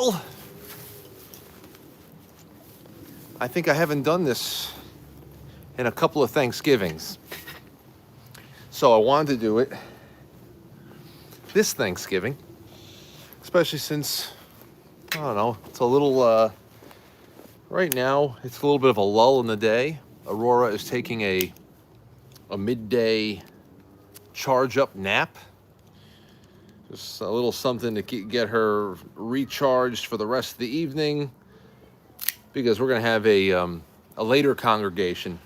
Well, I think I haven't done this in a couple of Thanksgivings. So I wanted to do it this Thanksgiving, especially since, I don't know, it's a little, right now, it's a little bit of a lull in the day. Aurora is taking a midday charge-up nap. Just a little something to get her recharged for the rest of the evening, because we're going to have a later congregation.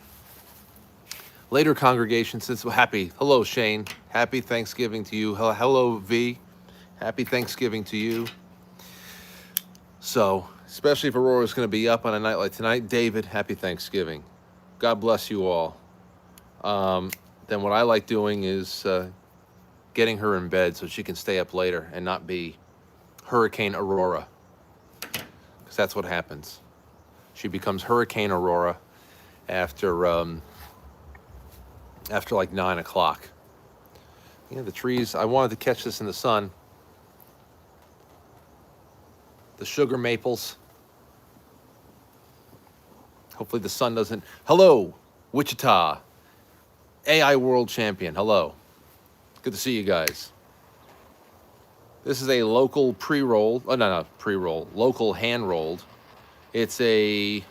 Later congregation since happy. Hello, Shane. Happy Thanksgiving to you. Hello, V. Happy Thanksgiving to you. So, especially if Aurora's going to be up on a night like tonight. David, happy Thanksgiving. God bless you all. Then what I like doing is getting her in bed so she can stay up later and not be Hurricane Aurora. Because that's what happens. She becomes Hurricane Aurora after like 9 o'clock. Yeah, the trees, I wanted to catch this in the sun. The sugar maples. Hopefully the sun doesn't. Hello, Wichita. AI World Champion, hello. Good to see you guys. This is a local pre-roll. Oh, no, not pre-roll. Local hand-rolled. It's a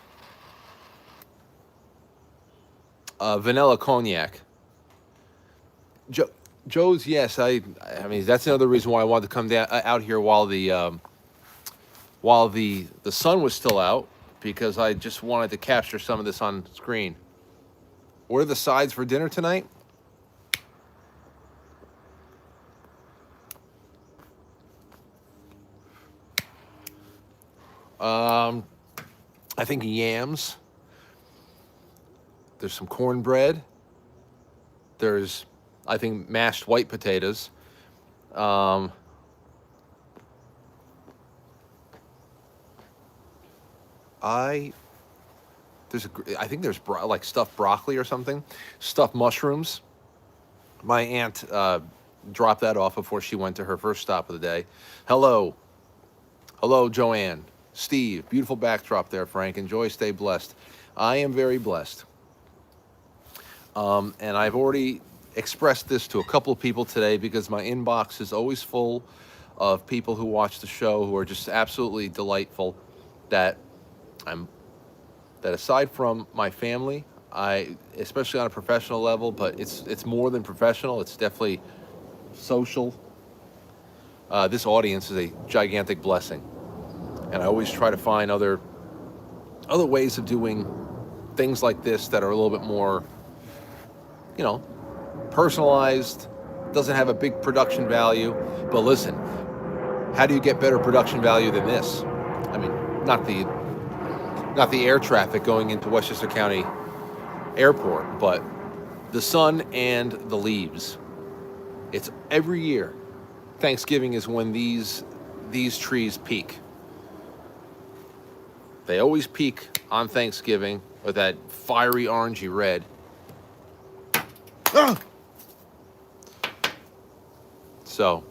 vanilla cognac. Joe's, yes. I mean, that's another reason why I wanted to come down out here while the sun was still out, because I just wanted to capture some of this on screen. What are the sides for dinner tonight? I think yams. There's some cornbread. There's, I think, mashed white potatoes. I think there's like stuffed broccoli or something, stuffed mushrooms. My aunt dropped that off before she went to her first stop of the day. Hello, Joanne, Steve, beautiful backdrop there, Frank. Enjoy, stay blessed. I am very blessed, and I've already expressed this to a couple of people today, because my inbox is always full of people who watch the show who are just absolutely delightful. That aside from my family, especially on a professional level, but it's more than professional, it's definitely social. This audience is a gigantic blessing. And I always try to find other ways of doing things like this that are a little bit more, personalized, doesn't have a big production value. But listen, how do you get better production value than this? I mean, not the air traffic going into Westchester County Airport, but the sun and the leaves. It's every year. Thanksgiving is when these trees peak. They always peak on Thanksgiving with that fiery orangey red. Ah! So,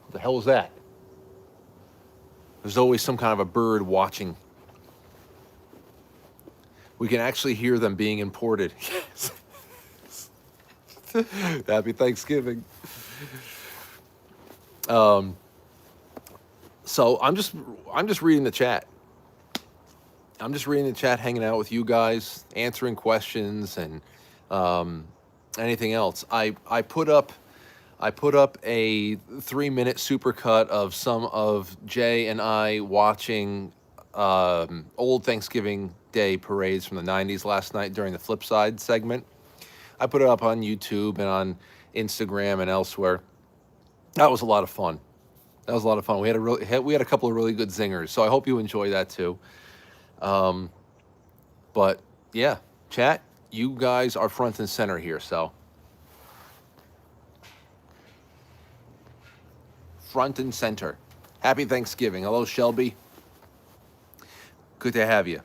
what the hell was that? There's always some kind of a bird watching. We can actually hear them being imported. Happy Thanksgiving. So I'm just reading the chat. I'm just reading the chat, hanging out with you guys, answering questions and anything else. I put up a 3-minute supercut of some of Jay and I watching old Thanksgiving Day parades from the 90s last night during the Flip Side segment. I put it up on YouTube and on Instagram and elsewhere. That was a lot of fun. We had a couple of really good zingers, so I hope you enjoy that too. But yeah, chat, you guys are front and center here, so front and center. Happy Thanksgiving. Hello, Shelby. Good to have you.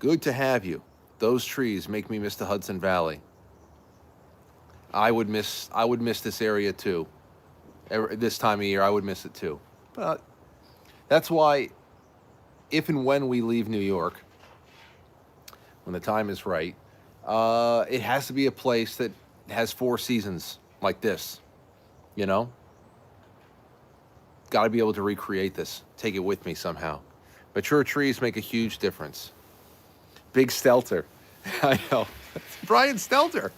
Good to have you. Those trees make me miss the Hudson Valley. I would miss this area too. this time of year, I would miss it too. But that's why, if and when we leave New York, when the time is right, it has to be a place that has 4 seasons like this. You know, got to be able to recreate this, take it with me somehow. Mature trees make a huge difference. Big Stelter. I know. Brian Stelter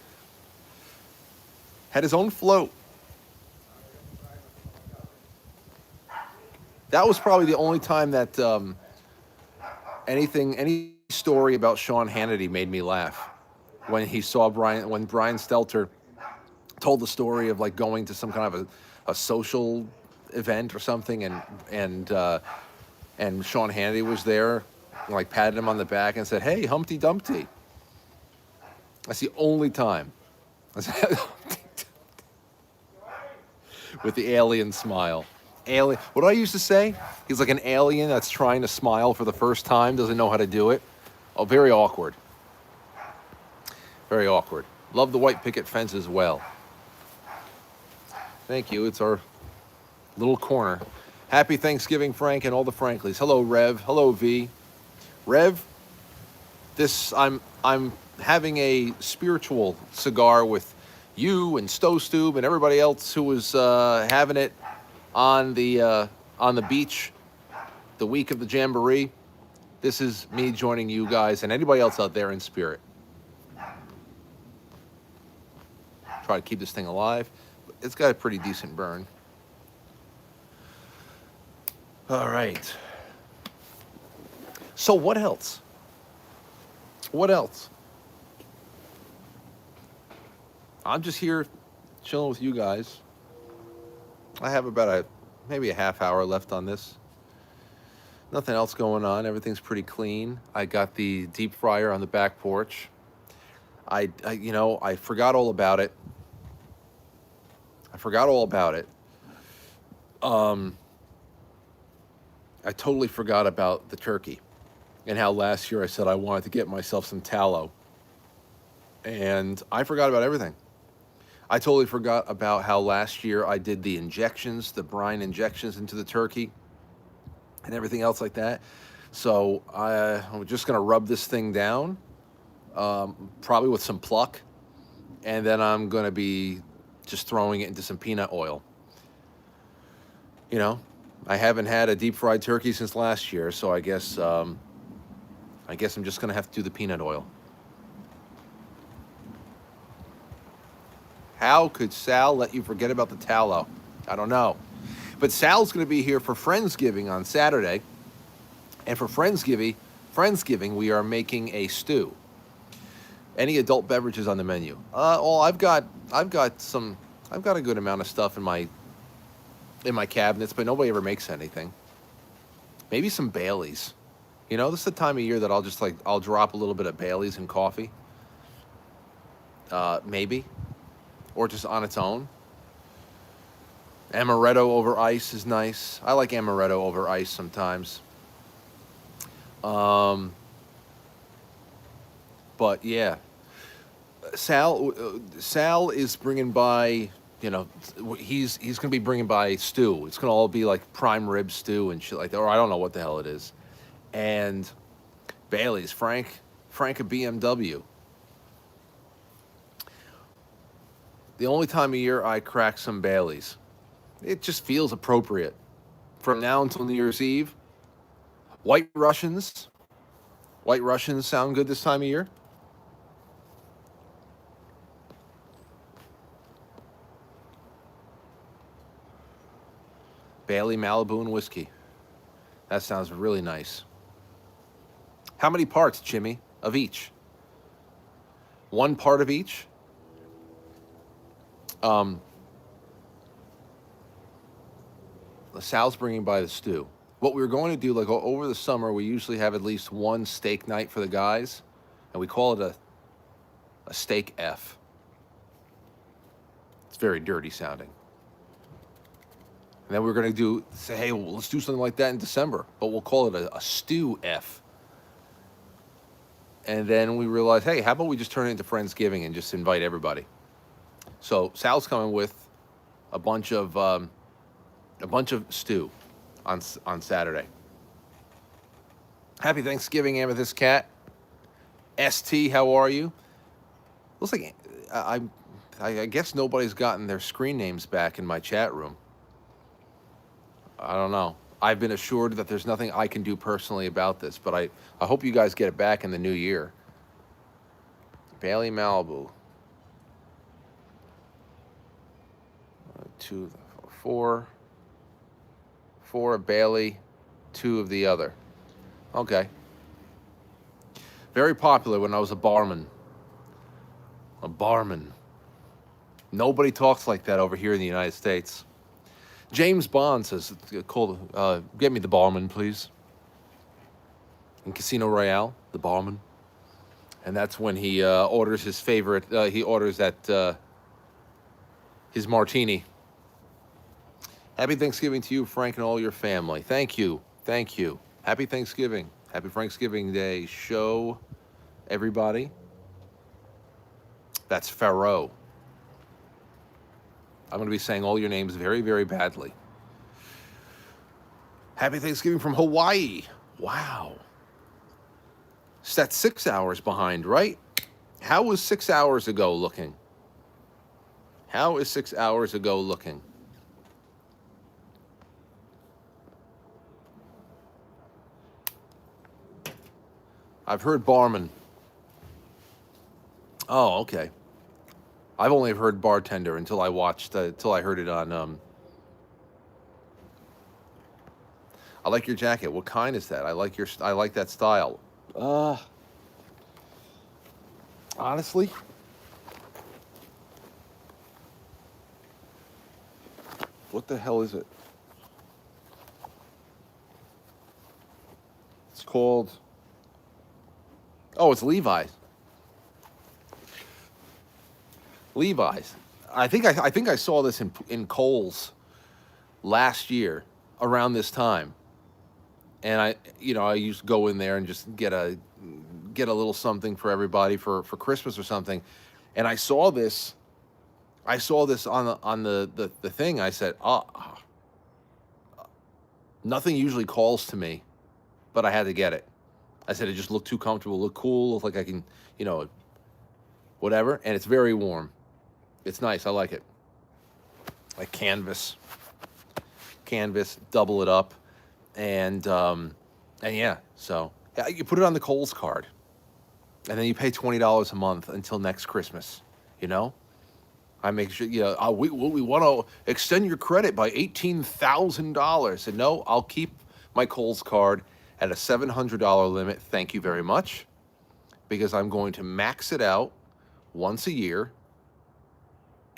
had his own float. That was probably the only time that any story about Sean Hannity made me laugh. When Brian Stelter told the story of like going to some kind of a social event or something, and Sean Hannity was there, like patted him on the back and said, "Hey, Humpty Dumpty." That's the only time. With the alien smile. Alien. What do I used to say? He's like an alien that's trying to smile for the first time, doesn't know how to do it. Oh, very awkward. Very awkward. Love the white picket fence as well. Thank you. It's our little corner. Happy Thanksgiving, Frank, and all the Franklies. Hello, Rev. Hello, V. Rev, I'm having a spiritual cigar with you and Stove and everybody else who was having it on the beach the week of the Jamboree. This is me joining you guys and anybody else out there in spirit. Try to keep this thing alive. It's got a pretty decent burn. All right. So what else? What else? I'm just here chilling with you guys. I have about maybe a half hour left on this. Nothing else going on. Everything's pretty clean. I got the deep fryer on the back porch. I forgot all about it. I totally forgot about the turkey and how last year I said I wanted to get myself some tallow. And I forgot about everything. I totally forgot about how last year I did the injections, the brine injections into the turkey and everything else like that. So I'm just going to rub this thing down, probably with some pluck. And then I'm going to be just throwing it into some peanut oil. You know, I haven't had a deep fried turkey since last year, so I guess I'm just going to have to do the peanut oil. How could Sal let you forget about the tallow? I don't know. But Sal's going to be here for Friendsgiving on Saturday. And for Friendsgiving, we are making a stew. Any adult beverages on the menu? I've got a good amount of stuff in my cabinets, but nobody ever makes anything. Maybe some Baileys. You know, this is the time of year that I'll drop a little bit of Baileys in coffee. Maybe. Or just on its own. Amaretto over ice is nice. I like amaretto over ice sometimes. But yeah. Sal is bringing by, you know, he's going to be bringing by stew. It's going to all be like prime rib stew and shit like that. Or I don't know what the hell it is. And Bailey's, Frank a BMW. The only time of year I crack some Baileys. It just feels appropriate. From now until New Year's Eve. White Russians sound good this time of year. Bailey, Malibu, and whiskey. That sounds really nice. How many parts, Jimmy, of each? 1 part of each? Sal's bringing by the stew. What we were going to do, like over the summer, we usually have at least 1 steak night for the guys, and we call it a steak F. It's very dirty sounding. And then we're going to say, hey, well, let's do something like that in December, but we'll call it a stew F. And then we realized, hey, how about we just turn it into Friendsgiving and just invite everybody? So Sal's coming with a bunch of a bunch of stew on Saturday. Happy Thanksgiving, Amethyst Cat. ST, how are you? Looks like I guess nobody's gotten their screen names back in my chat room. I don't know. I've been assured that there's nothing I can do personally about this, but I hope you guys get it back in the new year. Bailey Malibu. 2, 4. 4 of Bailey, 2 of the other. Okay. Very popular when I was a barman. A barman. Nobody talks like that over here in the United States. James Bond says, get me the barman, please. In Casino Royale, the barman. And that's when he orders his favorite, he orders that, his martini. Happy Thanksgiving to you, Frank, and all your family. Thank you. Thank you. Happy Thanksgiving. Happy Thanksgiving Day show, everybody. That's Pharaoh. I'm going to be saying all your names very, very badly. Happy Thanksgiving from Hawaii. Wow. That's 6 hours behind, right? How was 6 hours ago looking? How is 6 hours ago looking? I've heard barman. Oh, okay. I've only heard bartender until I watched, until I heard it on. I like your jacket. What kind is that? I like that style. Honestly, what the hell is it? It's called. Oh, it's Levi's. Levi's. I think I saw this in Kohl's last year around this time, and I used to go in there and just get a little something for everybody for Christmas or something, and I saw this on the thing. I said, nothing usually calls to me, but I had to get it. I said it just looked too comfortable, looked cool, looked like I can, whatever, and it's very warm. It's nice. I like it. Like canvas, double it up, and yeah. So you put it on the Kohl's card, and then you pay $20 a month until next Christmas. I make sure. We want to extend your credit by $18,000. And no, I'll keep my Kohl's card at a $700 limit. Thank you very much, because I'm going to max it out once a year.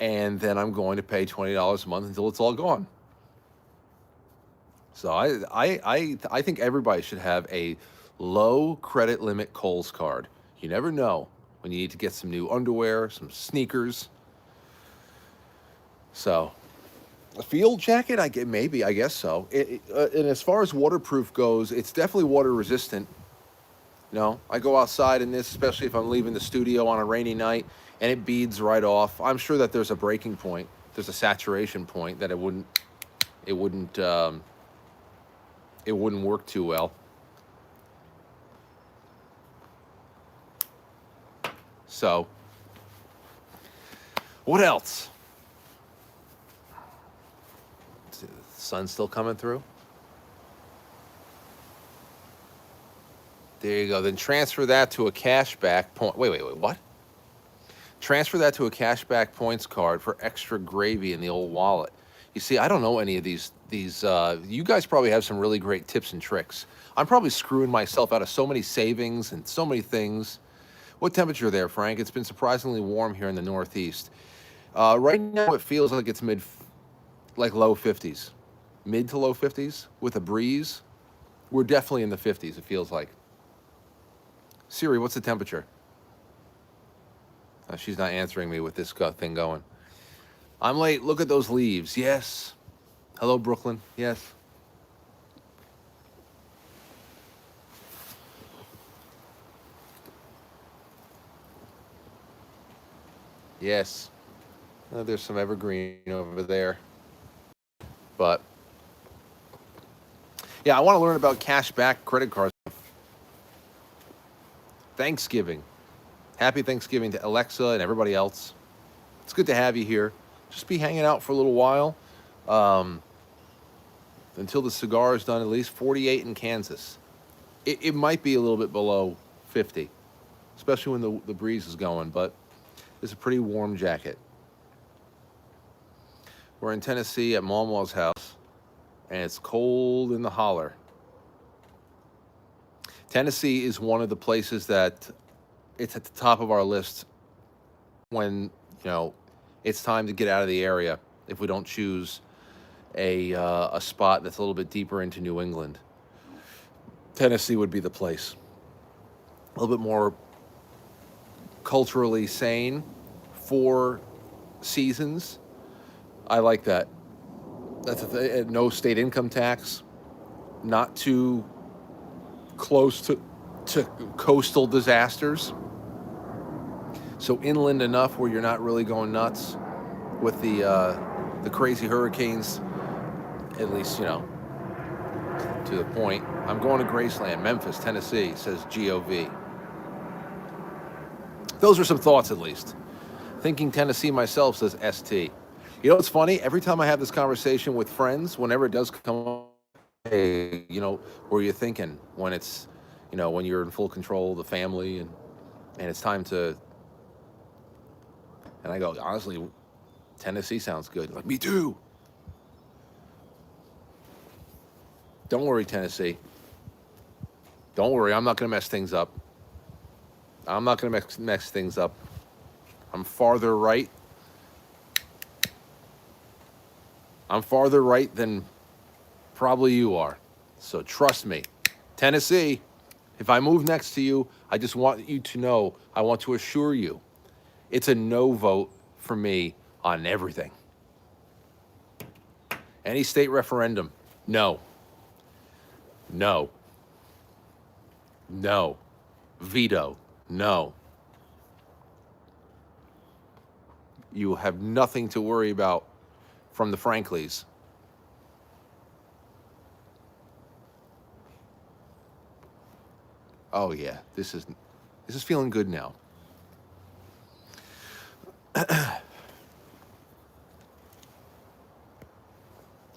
And then I'm going to pay $20 a month until it's all gone. So I think everybody should have a low credit limit Kohl's card. You never know when you need to get some new underwear, some sneakers. So a field jacket, I guess so. And as far as waterproof goes, it's definitely water resistant. I go outside in this, especially if I'm leaving the studio on a rainy night, and it beads right off. I'm sure that there's a breaking point, there's a saturation point that it wouldn't work too well. So, what else? The sun's still coming through. There you go. Then transfer that to a cashback point. Wait, what? Transfer that to a cashback points card for extra gravy in the old wallet. You see, I don't know any of these. You guys probably have some really great tips and tricks. I'm probably screwing myself out of so many savings and so many things. What temperature there, Frank? It's been surprisingly warm here in the Northeast. Right now, it feels like it's low 50s. Mid to low 50s with a breeze. We're definitely in the 50s, it feels like. Siri, what's the temperature? She's not answering me with this thing going. I'm late. Look at those leaves. Yes. Hello, Brooklyn. Yes. Yes. There's some evergreen over there. But Yeah, I want to learn about cash back credit cards. Thanksgiving. Happy Thanksgiving to Alexa and everybody else. It's good to have you here. Just be hanging out for a little while um, until the cigar is done. At least 48 in Kansas. It might be a little bit below 50, especially when the breeze is going, but it's a pretty warm jacket. We're in Tennessee at Mama's house, and it's cold in the holler. Tennessee is one of the places that it's at the top of our list when, it's time to get out of the area if we don't choose a spot that's a little bit deeper into New England. Tennessee would be the place. A little bit more culturally sane, 4 seasons. I like that. That's no state income tax, not too close to coastal disasters. So inland enough where you're not really going nuts with the crazy hurricanes, at least, to the point. I'm going to Graceland, Memphis, Tennessee, says GOV. Those are some thoughts, at least. Thinking Tennessee myself, says ST. You know what's funny? Every time I have this conversation with friends, whenever it does come up, hey, where you're thinking when it's, when you're in full control of the family and it's time to, and I go, honestly, Tennessee sounds good. Like, me too. Don't worry, Tennessee. Don't worry, I'm not going to mess things up. I'm not going to mess things up. I'm farther right. I'm farther right than probably you are. So trust me. Tennessee, if I move next to you, I just want you to know, I want to assure you, it's a no vote for me on everything. Any state referendum, no. No. No. Veto, no. You have nothing to worry about from the Franklies. Oh yeah, this is feeling good now.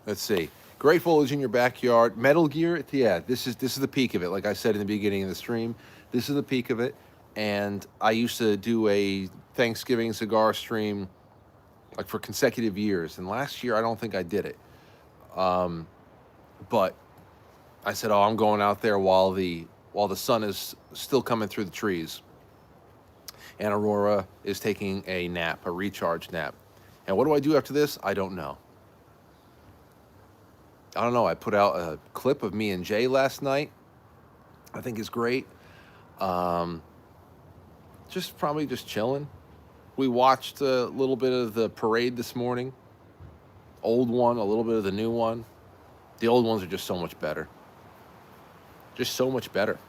Let's see. Great foliage in your backyard. Metal Gear, yeah, this is the peak of it. Like I said in the beginning of the stream, this is the peak of it. And I used to do a Thanksgiving cigar stream like for consecutive years. And last year, I don't think I did it. But I said, I'm going out there while the sun is still coming through the trees. And Aurora is taking a nap, a recharge nap. And what do I do after this? I don't know. I put out a clip of me and Jay last night. I think is great. Just chilling. We watched a little bit of the parade this morning. Old one, a little bit of the new one. The old ones are just so much better. Just so much better.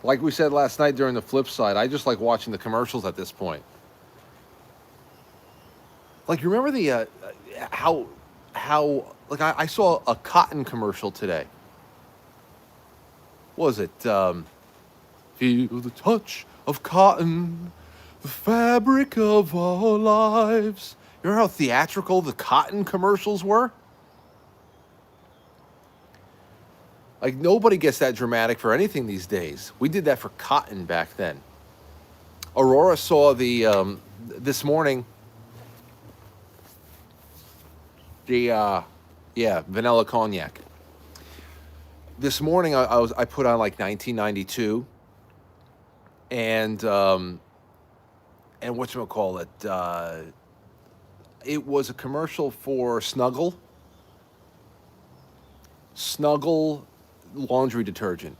Like we said last night during the flip side, I just like watching the commercials at this point. Like, you remember the how like I saw a cotton commercial today. What was it? Feel the touch of cotton, the fabric of our lives. You remember how theatrical the cotton commercials were? Like, nobody gets that dramatic for anything these days. We did that for cotton back then. Aurora saw the this morning. The vanilla cognac. This morning I put on like 1992, and whatchamacallit, it was a commercial for Snuggle laundry detergent.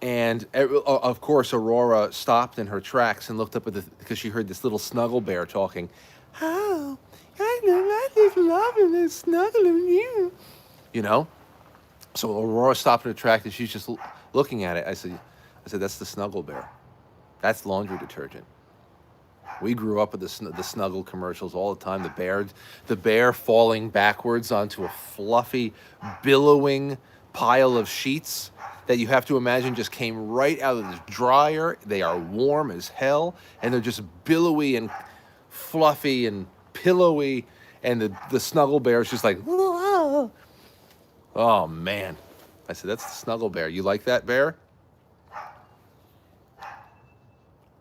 And of course Aurora stopped in her tracks and looked up at because she heard this little Snuggle bear talking. Oh, I just love and snuggling you. So Aurora stopped in her track and she's just looking at it. I said, that's the Snuggle bear. That's laundry detergent. We grew up with the Snuggle commercials all the time. The bear falling backwards onto a fluffy, billowing pile of sheets that you have to imagine just came right out of the dryer. They are warm as hell, and they're just billowy and fluffy and pillowy, and the Snuggle bear is just like, oh man. I said, that's the Snuggle bear. You like that bear?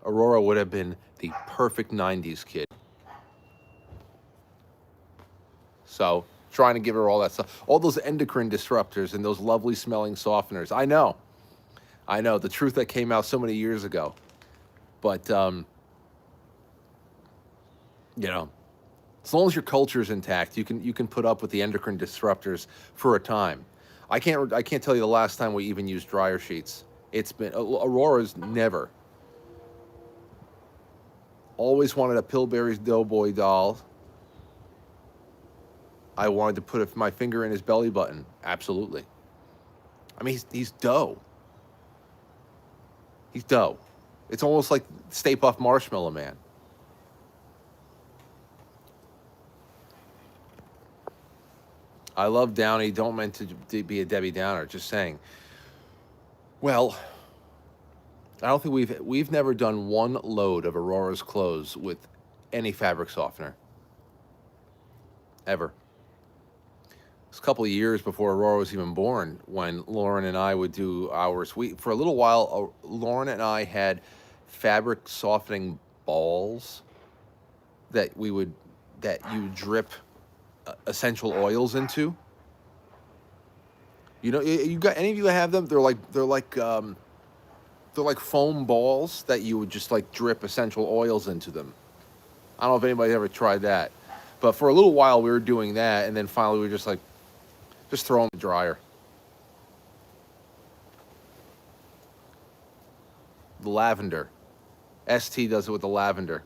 Aurora would have been the perfect 90s kid. So, trying to give her all that stuff. All those endocrine disruptors and those lovely smelling softeners. I know. The truth that came out so many years ago. But, you know, as long as your culture is intact, you can put up with the endocrine disruptors for a time. I can't tell you the last time we even used dryer sheets. It's been, Aurora's never. Always wanted a Pillsbury's Doughboy doll. I wanted to put my finger in his belly button. Absolutely. I mean, he's dough. He's dough. It's almost like Stay Puft Marshmallow Man. I love Downey. Don't mean to be a Debbie Downer. Just saying. Well, I don't think we've never done one load of Aurora's clothes with any fabric softener. Ever. It was a couple of years before Aurora was even born when Lauren and I would do ours. For a little while, Lauren and I had fabric softening balls that you drip essential oils into. You know, you got any of you have them? They're like foam balls that you would just like drip essential oils into them. I don't know if anybody ever tried that, but for a little while we were doing that, and then finally we were just throw them in the dryer. The lavender. ST does it with the lavender.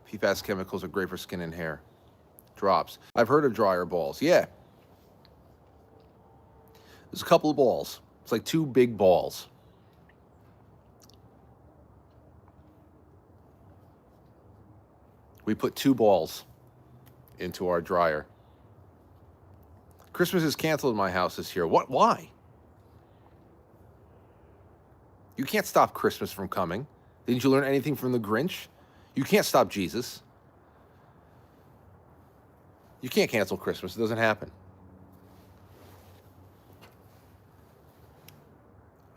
PFAS chemicals are great for skin and hair. Drops. I've heard of dryer balls. Yeah. There's a couple of balls. It's like 2 big balls. We put 2 balls into our dryer. Christmas is canceled in my house this year. What? Why? You can't stop Christmas from coming. Didn't you learn anything from the Grinch? You can't stop Jesus. You can't cancel Christmas. It doesn't happen.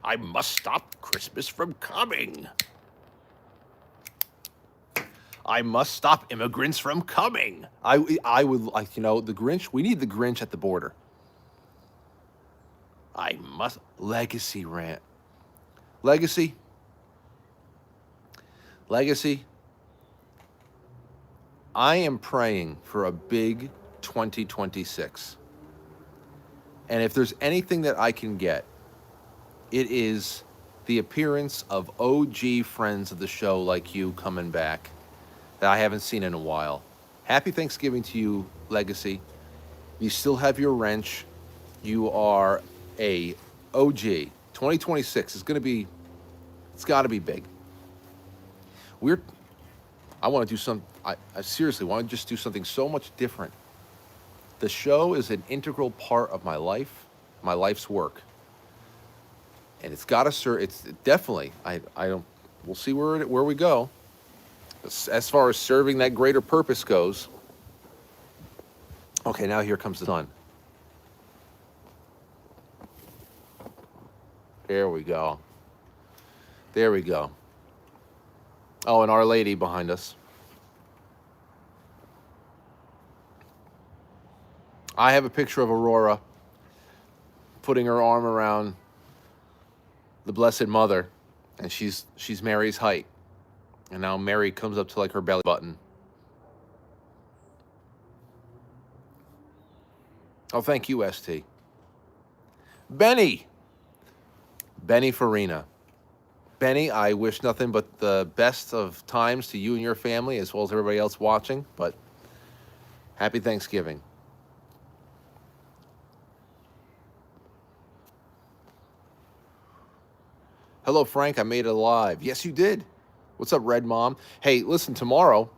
I must stop Christmas from coming. I must stop immigrants from coming. I would like, the Grinch. We need the Grinch at the border. I must. Legacy rant. Legacy. I am praying for a big 2026. And if there's anything that I can get, it is the appearance of OG friends of the show like you coming back that I haven't seen in a while. Happy Thanksgiving to you, Legacy. You still have your wrench. You are a OG. 2026 is going to be, it's got to be big. I want to do I seriously want to just do something so much different. The show is an integral part of my life, my life's work. And it's got to serve, it's definitely, we'll see where we go. As far as serving that greater purpose goes. Okay, now here comes the sun. There we go. Oh, and Our Lady behind us. I have a picture of Aurora putting her arm around the Blessed Mother, and she's Mary's height. And now Mary comes up to like her belly button. Oh, thank you, ST. Benny Farina. Benny, I wish nothing but the best of times to you and your family, as well as everybody else watching, but happy Thanksgiving. Hello, Frank. I made it alive. Yes, you did. What's up, Red Mom? Hey, listen, tomorrow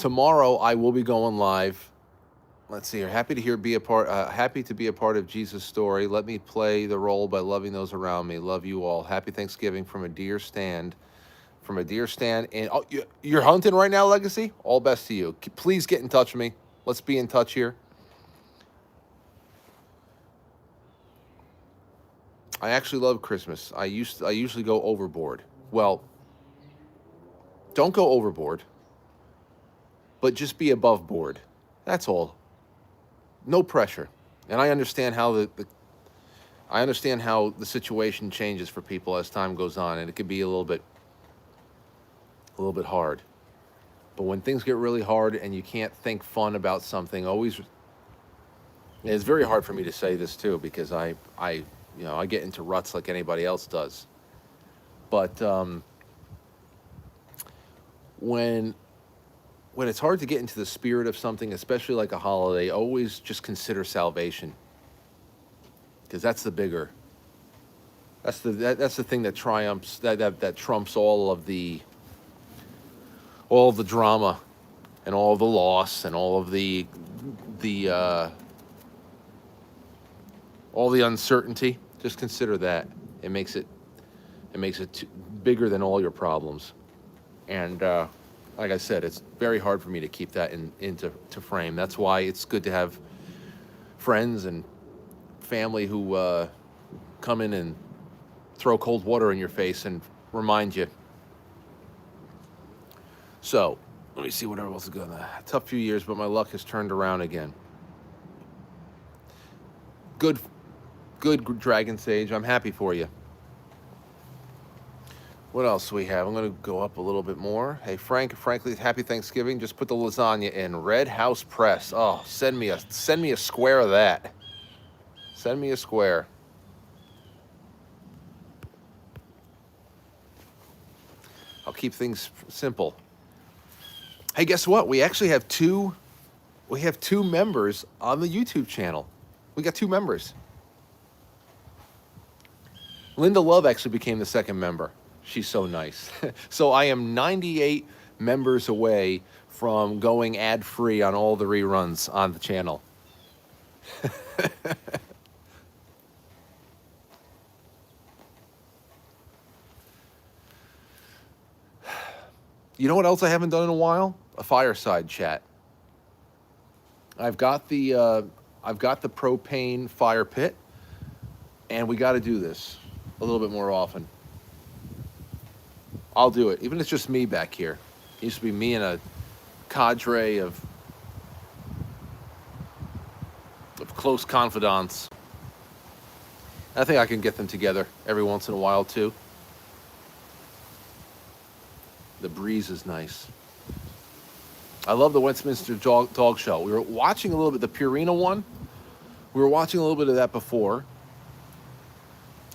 I will be going live. Let's see here. Happy to be a part of Jesus' story. Let me play the role by loving those around me. Love you all. Happy Thanksgiving from a deer stand. And oh, you're hunting right now, Legacy? All best to you. Please get in touch with me. Let's be in touch here. I actually love Christmas. I usually go overboard. Well, don't go overboard, but just be above board. That's all. No pressure. And I understand how the situation changes for people as time goes on, and it could be a little bit hard. But when things get really hard and you can't think fun about something, it's very hard for me to say this too, because I get into ruts like anybody else does. But when it's hard to get into the spirit of something, especially like a holiday, always just consider salvation, because that's the thing that triumphs, that trumps all of the drama and all of the loss and all the uncertainty. Just consider that. It makes it bigger than all your problems. And like I said, it's very hard for me to keep that into frame. That's why it's good to have friends and family who come in and throw cold water in your face and remind you. So, let me see what else is going on. Tough few years, but my luck has turned around again. Good Dragon Sage. I'm happy for you. What else do we have? I'm going to go up a little bit more. Hey, frankly, happy Thanksgiving. Just put the lasagna in. Red House Press. Oh, send me a square of that. Send me a square. I'll keep things simple. Hey, guess what? We actually have two members on the YouTube channel. We got 2 members. Linda Love actually became the second member. She's so nice. So I am 98 members away from going ad-free on all the reruns on the channel. You know what else I haven't done in a while? A fireside chat. I've got the propane fire pit, and we got to do this a little bit more often. I'll do it, even if it's just me back here. It used to be me and a cadre of close confidants. I think I can get them together every once in a while too. The breeze is nice. I love the Westminster dog show. We were watching a little bit, the Purina one. We were watching a little bit of that before.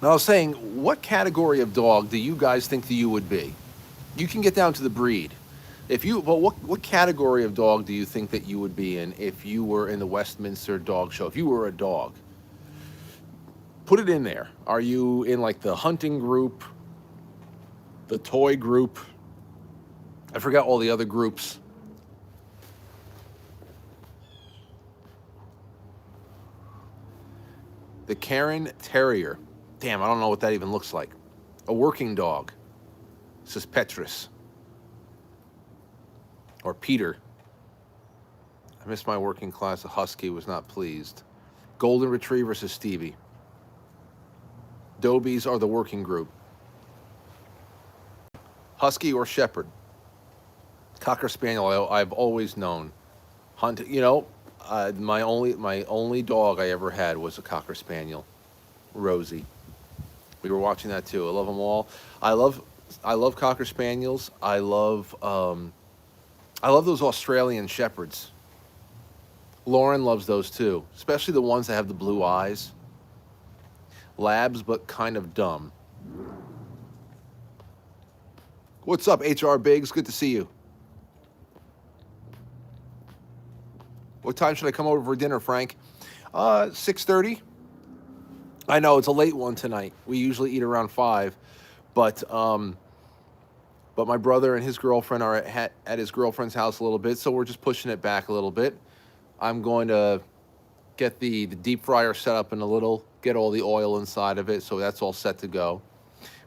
And I was saying, what category of dog do you guys think that you would be? You can get down to the breed. What category of dog do you think that you would be in if you were in the Westminster dog show? If you were a dog, put it in there. Are you in like the hunting group, the toy group? I forgot all the other groups. The Cairn Terrier. Damn, I don't know what that even looks like. A working dog. Says Petrus. Or Peter. I missed my working class. A husky was not pleased. Golden Retriever versus Stevie. Dobies are the working group. Husky or Shepherd. Cocker Spaniel, I've always known. My only dog I ever had was a Cocker Spaniel, Rosie. We were watching that too. I love them all. I love Cocker Spaniels. I love those Australian Shepherds. Lauren loves those too, especially the ones that have the blue eyes. Labs, but kind of dumb. What's up, HR Biggs? Good to see you. What time should I come over for dinner, Frank? 6:30. I know it's a late one tonight. We usually eat around 5, but my brother and his girlfriend are at his girlfriend's house a little bit, so we're just pushing it back a little bit. I'm going to get the deep fryer set up in a little, get all the oil inside of it, so that's all set to go.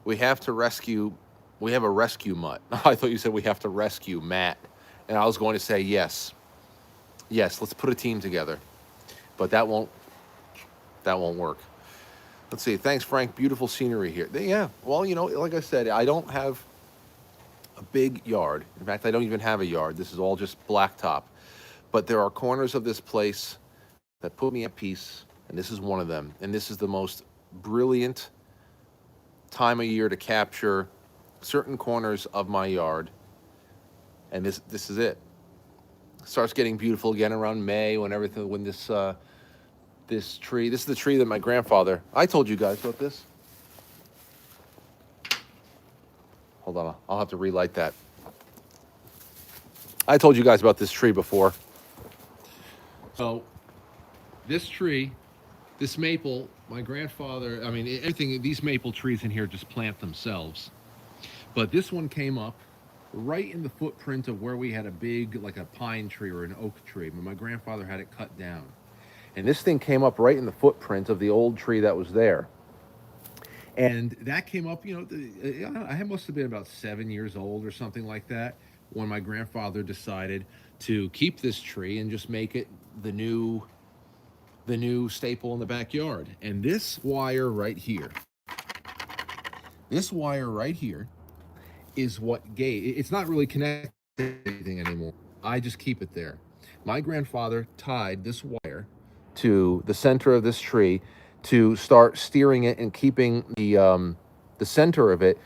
We have to rescue, we have a rescue mutt. I thought you said we have to rescue Matt, and I was going to say yes. Yes, let's put a team together, but that won't work. Let's see. Thanks, Frank. Beautiful scenery here. Yeah. Well, like I said, I don't have a big yard. In fact, I don't even have a yard. This is all just blacktop. But there are corners of this place that put me at peace, and this is one of them. And this is the most brilliant time of year to capture certain corners of my yard. And this is it. Starts getting beautiful again around May when this tree. This is the tree that my grandfather. I told you guys about this. Hold on, I'll have to relight that. I told you guys about this tree before. So, this tree, this maple, my grandfather, everything, these maple trees in here just plant themselves. But this one came up right in the footprint of where we had a big, like a pine tree or an oak tree, but my grandfather had it cut down. And this thing came up right in the footprint of the old tree that was there. And that came up, I must have been about 7 years old or something like that when my grandfather decided to keep this tree and just make it the new staple in the backyard. And this wire right here is what it's not really connected to anything anymore. I just keep it there. My grandfather tied this wire to the center of this tree to start steering it and keeping the center of it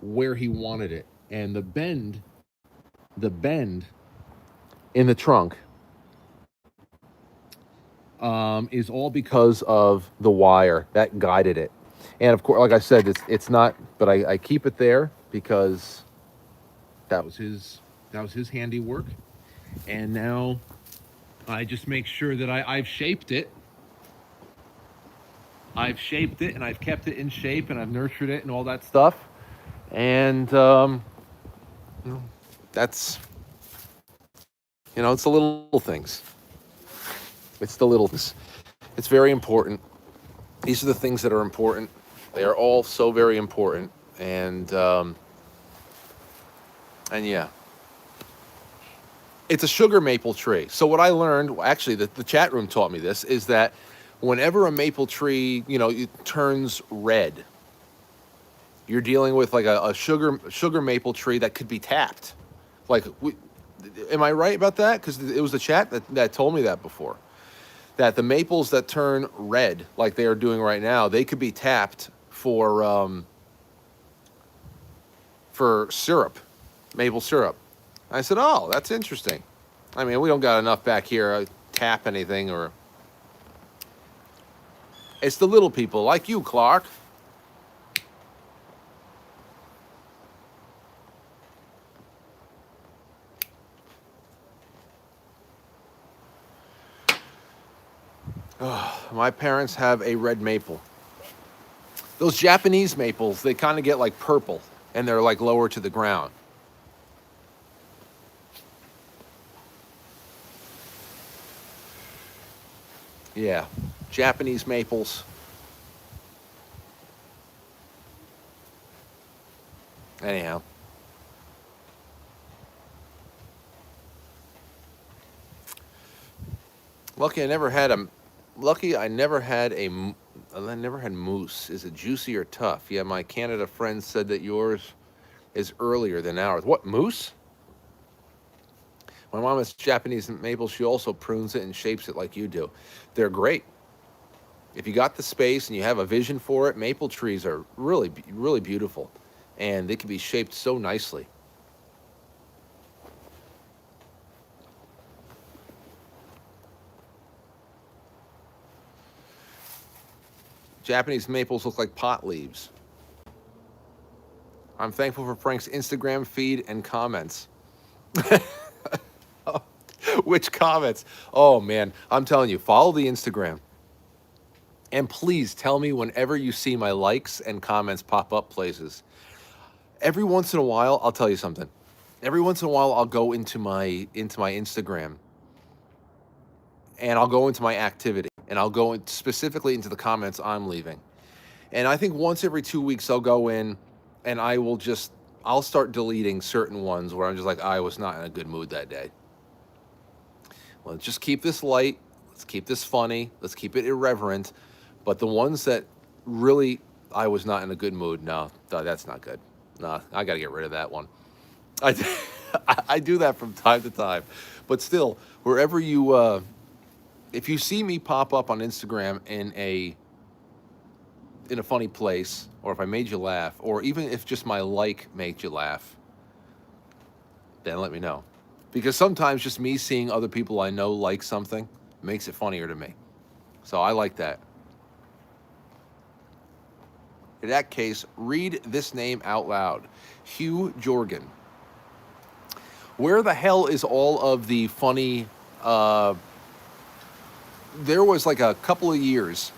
where he wanted it. And the bend in the trunk is all because of the wire that guided it. And of course, like I said, it's not, but I keep it there because that was his handiwork. And now I just make sure that I've shaped it. I've shaped it and I've kept it in shape and I've nurtured it and all that stuff. And that's, it's the little things. It's the little things. It's very important. These are the things that are important. They are all so very important. And yeah. It's a sugar maple tree. So what I learned, actually, the chat room taught me this, is that whenever a maple tree, it turns red, you're dealing with like a sugar maple tree that could be tapped. Like, am I right about that? Because it was the chat that told me that before. That the maples that turn red, like they are doing right now, they could be tapped for syrup, maple syrup. I said, oh, that's interesting. We don't got enough back here to tap anything or... It's the little people like you, Clark. My parents have a red maple. Those Japanese maples, they kind of get like purple and they're like lower to the ground. Yeah, Japanese maples. Anyhow. Lucky I never had moose. Is it juicy or tough? Yeah, my Canada friend said that yours is earlier than ours. What, moose? My mom has Japanese maple. She also prunes it and shapes it like you do. They're great. If you got the space and you have a vision for it, maple trees are really, really beautiful. And they can be shaped so nicely. Japanese maples look like pot leaves. I'm thankful for Frank's Instagram feed and comments. Which comments? Oh, man. I'm telling you, follow the Instagram. And please tell me whenever you see my likes and comments pop up places. Every once in a while, I'll tell you something. Every once in a while, I'll go into my Instagram, and I'll go into my activity, and I'll go specifically into the comments I'm leaving. And I think once every 2 weeks, I'll go in and I'll start deleting certain ones where I'm just like, I was not in a good mood that day. Well, let's just keep this light. Let's keep this funny. Let's keep it irreverent. But the ones that really I was not in a good mood, no, that's not good. No, I got to get rid of that one. I do that from time to time. But still, wherever you, if you see me pop up on Instagram in a funny place, or if I made you laugh, or even if just my like made you laugh, then let me know. Because sometimes just me seeing other people I know like something makes it funnier to me. So I like that. In that case, read this name out loud. Hugh Jorgen. Where the hell is all of the funny... there was like a couple of years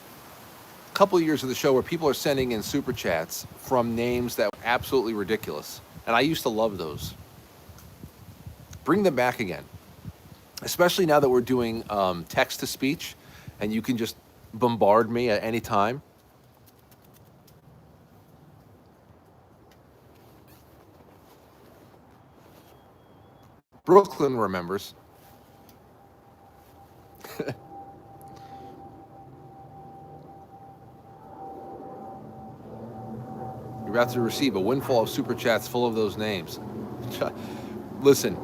of the show where people are sending in super chats from names that were absolutely ridiculous. And I used to love those. Bring them back again. Especially now that we're doing text to speech and you can just bombard me at any time. Brooklyn remembers. You're about to receive a windfall of super chats full of those names. Listen.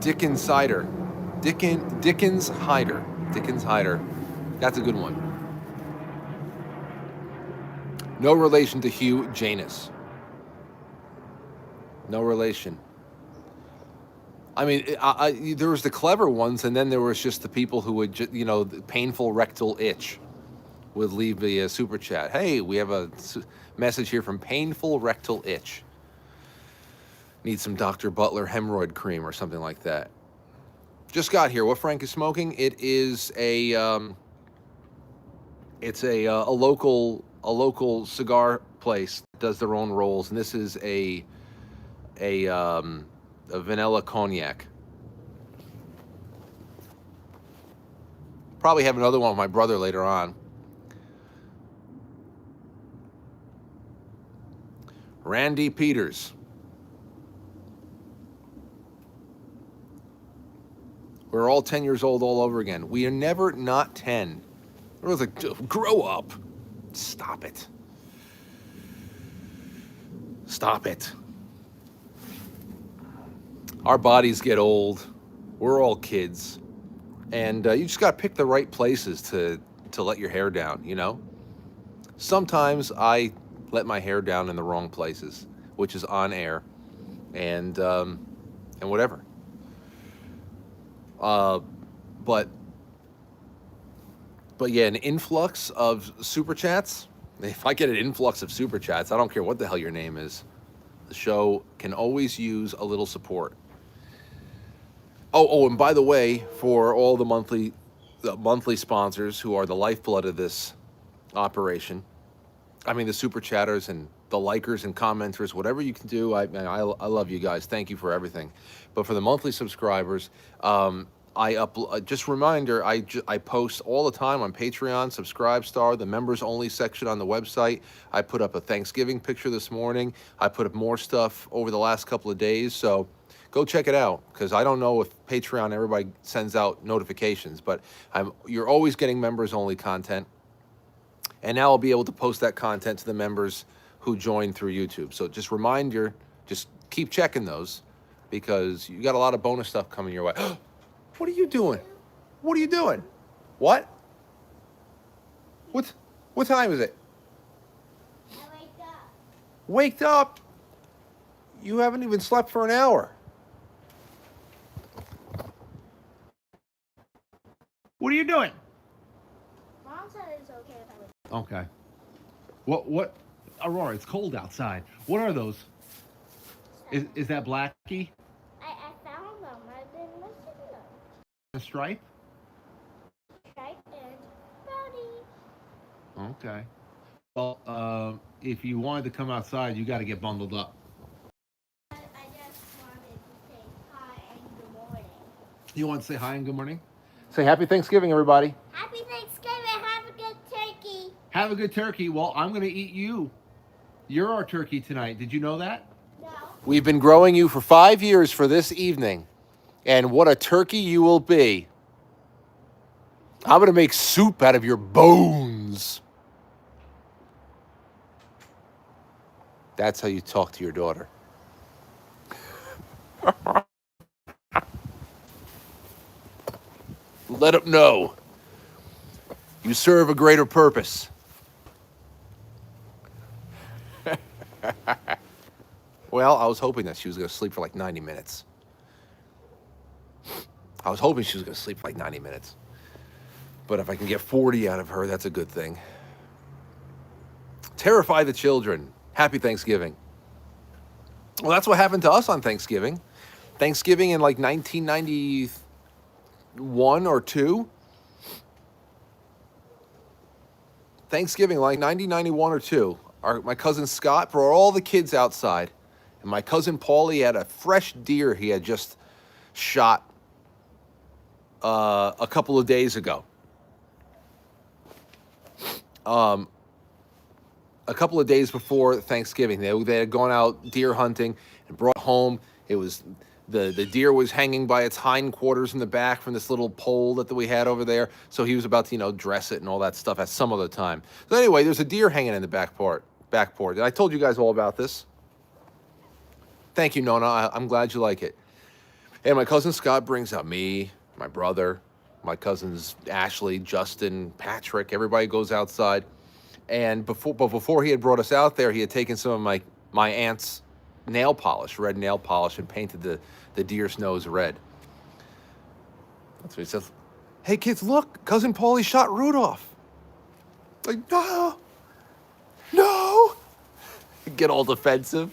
Dickens Hyder. Dickens Hyder. That's a good one. No relation to Hugh Janus. No relation. I mean, there was the clever ones, and then there was just the people who would, the painful rectal itch would leave the super chat. Hey, we have a message here from painful rectal itch. Need some Dr. Butler hemorrhoid cream or something like that. Just got here. What Frank is smoking? It is a local cigar place that does their own rolls, and this is a vanilla cognac. Probably have another one with my brother later on. Randy Peters. We're all 10 years old all over again. We are never not 10. It was like, grow up. Stop it. Stop it. Our bodies get old. We're all kids. And you just got to pick the right places to let your hair down, you know? Sometimes I let my hair down in the wrong places, which is on air and whatever. But yeah, an influx of super chats. If I get an influx of super chats, I don't care what the hell your name is. The show can always use a little support. Oh, and by the way, for all the monthly sponsors who are the lifeblood of this operation, I mean the super chatters and the likers and commenters, whatever you can do, I love you guys. Thank you for everything. But for the monthly subscribers, just a reminder, I post all the time on Patreon, Subscribestar, the members only section on the website. I put up a Thanksgiving picture this morning. I put up more stuff over the last couple of days. So go check it out, because I don't know if Patreon, everybody sends out notifications, but you're always getting members only content. And now I'll be able to post that content to the members who join through YouTube. So just just keep checking those, because you got a lot of bonus stuff coming your way. What are you doing? What are you doing? What? What time is it? I waked up. Waked up? You haven't even slept for an hour. What are you doing? Mom said it's okay if I wake up. Okay. What? Aurora, it's cold outside. What are those? Is that Blackie? I found them. I've been missing them. A stripe? Stripe and Okay. Well, if you wanted to come outside, you got to get bundled up. I just wanted to say hi and good morning. You want to say hi and good morning? Say happy Thanksgiving, everybody. Happy Thanksgiving. Have a good turkey. Have a good turkey. Well, I'm going to eat you. You're our turkey tonight. Did you know that? No. We've been growing you for 5 years for this evening. And what a turkey you will be. I'm going to make soup out of your bones. That's how you talk to your daughter. Let them know you serve a greater purpose. Well, I was hoping that she was going to sleep for like 90 minutes. I was hoping she was going to sleep for like 90 minutes. But if I can get 40 out of her, that's a good thing. Terrify the children. Happy Thanksgiving. Well, that's what happened to us on Thanksgiving. Thanksgiving in like 1991 or 2. Thanksgiving like 1991 or 2. My cousin Scott brought all the kids outside. And my cousin Paulie had a fresh deer he had just shot a couple of days ago. A couple of days before Thanksgiving, they had gone out deer hunting and brought home. It was the deer was hanging by its hindquarters in the back from this little pole that we had over there. So he was about to, dress it and all that stuff at some other time. So anyway, there's a deer hanging in the back porch. And I told you guys all about this. Thank you, Nona. I'm glad you like it. And my cousin Scott brings out me, my brother, my cousins Ashley, Justin, Patrick. Everybody goes outside. And before he had brought us out there, he had taken some of my aunt's nail polish, red nail polish, and painted the deer's nose red. That's what he says. Hey, kids, look, Cousin Paulie shot Rudolph. Like, no. Get all defensive.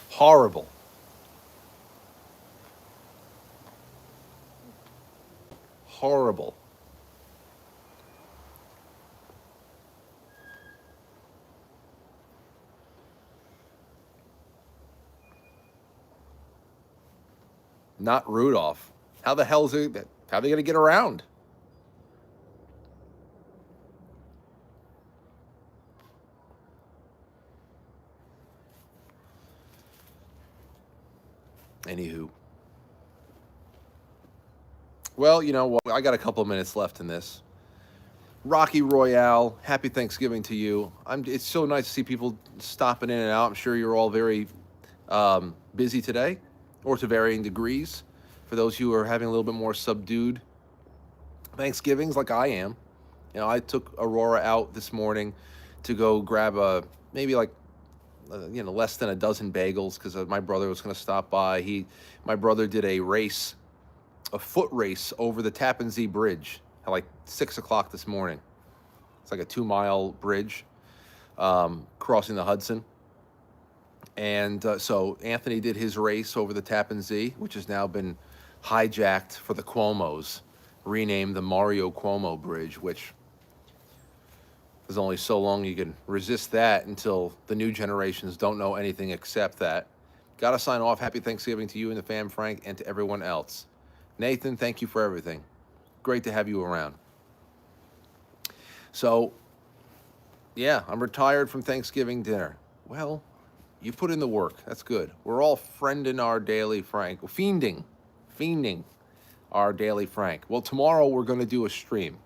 Horrible. Horrible. Not Rudolph. How the hell is it? How are they going to get around? Anywho. Well, I got a couple of minutes left in this. Rocky Royale, happy Thanksgiving to you. It's so nice to see people stopping in and out. I'm sure you're all very busy today, or to varying degrees. For those who are having a little bit more subdued Thanksgivings, like I am. I took Aurora out this morning to go grab less than a dozen bagels because my brother was going to stop by. My brother did a foot race over the Tappan Zee Bridge at like 6 o'clock this morning. It's like a 2-mile bridge crossing the Hudson. And so Anthony did his race over the Tappan Zee, which has now been hijacked for the Cuomos, renamed the Mario Cuomo Bridge, which there's only so long you can resist that until the new generations don't know anything except that. Got to sign off. Happy Thanksgiving to you and the fam, Frank, and to everyone else. Nathan, thank you for everything. Great to have you around. So, yeah, I'm retired from Thanksgiving dinner. Well, you put in the work. That's good. We're all friending our daily Frank. Fiending our daily Frank. Well, tomorrow we're going to do a stream.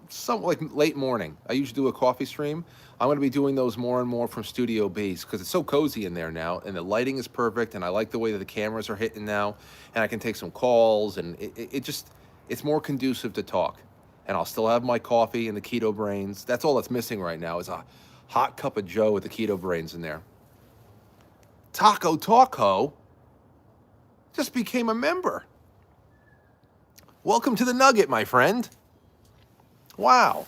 Some like late morning. I usually do a coffee stream. I'm going to be doing those more and more from Studio B's because it's so cozy in there now, and the lighting is perfect, and I like the way that the cameras are hitting now, and I can take some calls, and it's more conducive to talk. And I'll still have my coffee and the Keto Brainz. That's all that's missing right now is a hot cup of Joe with the Keto Brainz in there. Taco just became a member. Welcome to the Nugget, my friend. Wow.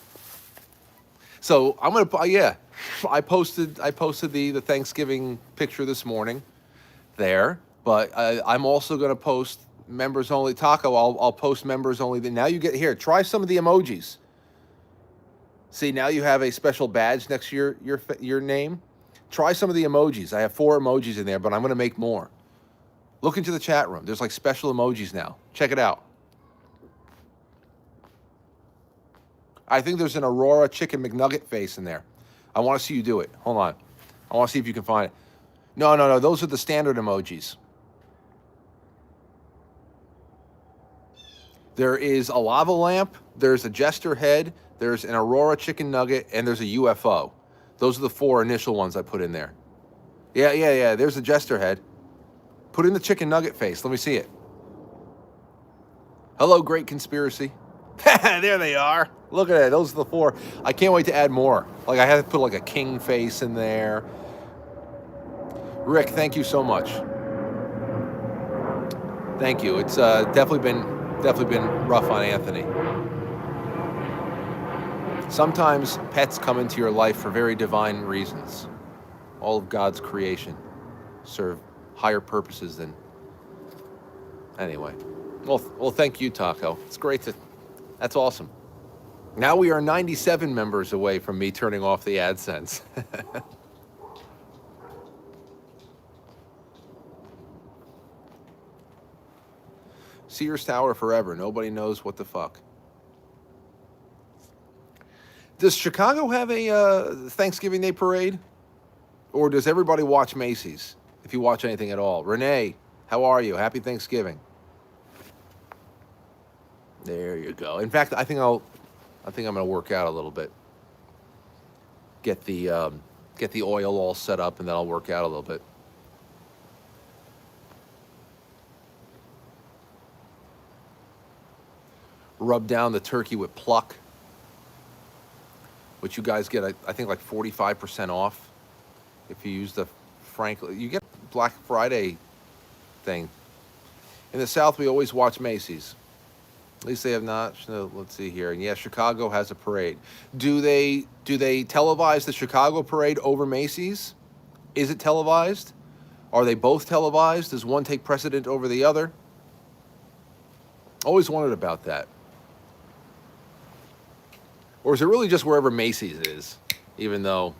So I'm gonna, I posted the Thanksgiving picture this morning there, but I'm also gonna post members only. Taco, I'll post members only. Now you get here. Try some of the emojis. See, now you have a special badge next to your name. Try some of the emojis. I have 4 emojis in there, but I'm going to make more. Look into the chat room. There's like special emojis now. Check it out. I think there's an Aurora chicken McNugget face in there. I want to see you do it. Hold on. I want to see if you can find it. No. Those are the standard emojis. There is a lava lamp. There's a jester head. There's an Aurora chicken nugget. And there's a UFO. Those are the 4 initial ones I put in there. Yeah. There's a jester head. Put in the chicken nugget face. Let me see it. Hello, Great Conspiracy. There they are. Look at it. Those are the 4. I can't wait to add more. Like I had to put like a king face in there. Rick, thank you so much. Thank you. It's definitely been rough on Anthony. Sometimes pets come into your life for very divine reasons. All of God's creation serve higher purposes than... Anyway. Well, thank you, Taco. It's great to... That's awesome. Now we are 97 members away from me turning off the AdSense. Sears Tower forever. Nobody knows what the fuck. Does Chicago have a Thanksgiving Day parade? Or does everybody watch Macy's? If you watch anything at all. Renee, how are you? Happy Thanksgiving. There you go. In fact, I think I'm going to work out a little bit. Get the oil all set up, and then I'll work out a little bit. Rub down the turkey with pluck, which you guys get, I think, like 45% off if you use the Frankly. You get Black Friday thing. In the South, we always watch Macy's. At least they have not. No, let's see here. And yeah, Chicago has a parade. Do they televise the Chicago parade over Macy's? Is it televised? Are they both televised? Does one take precedent over the other? Always wondered about that. Or is it really just wherever Macy's is? Even though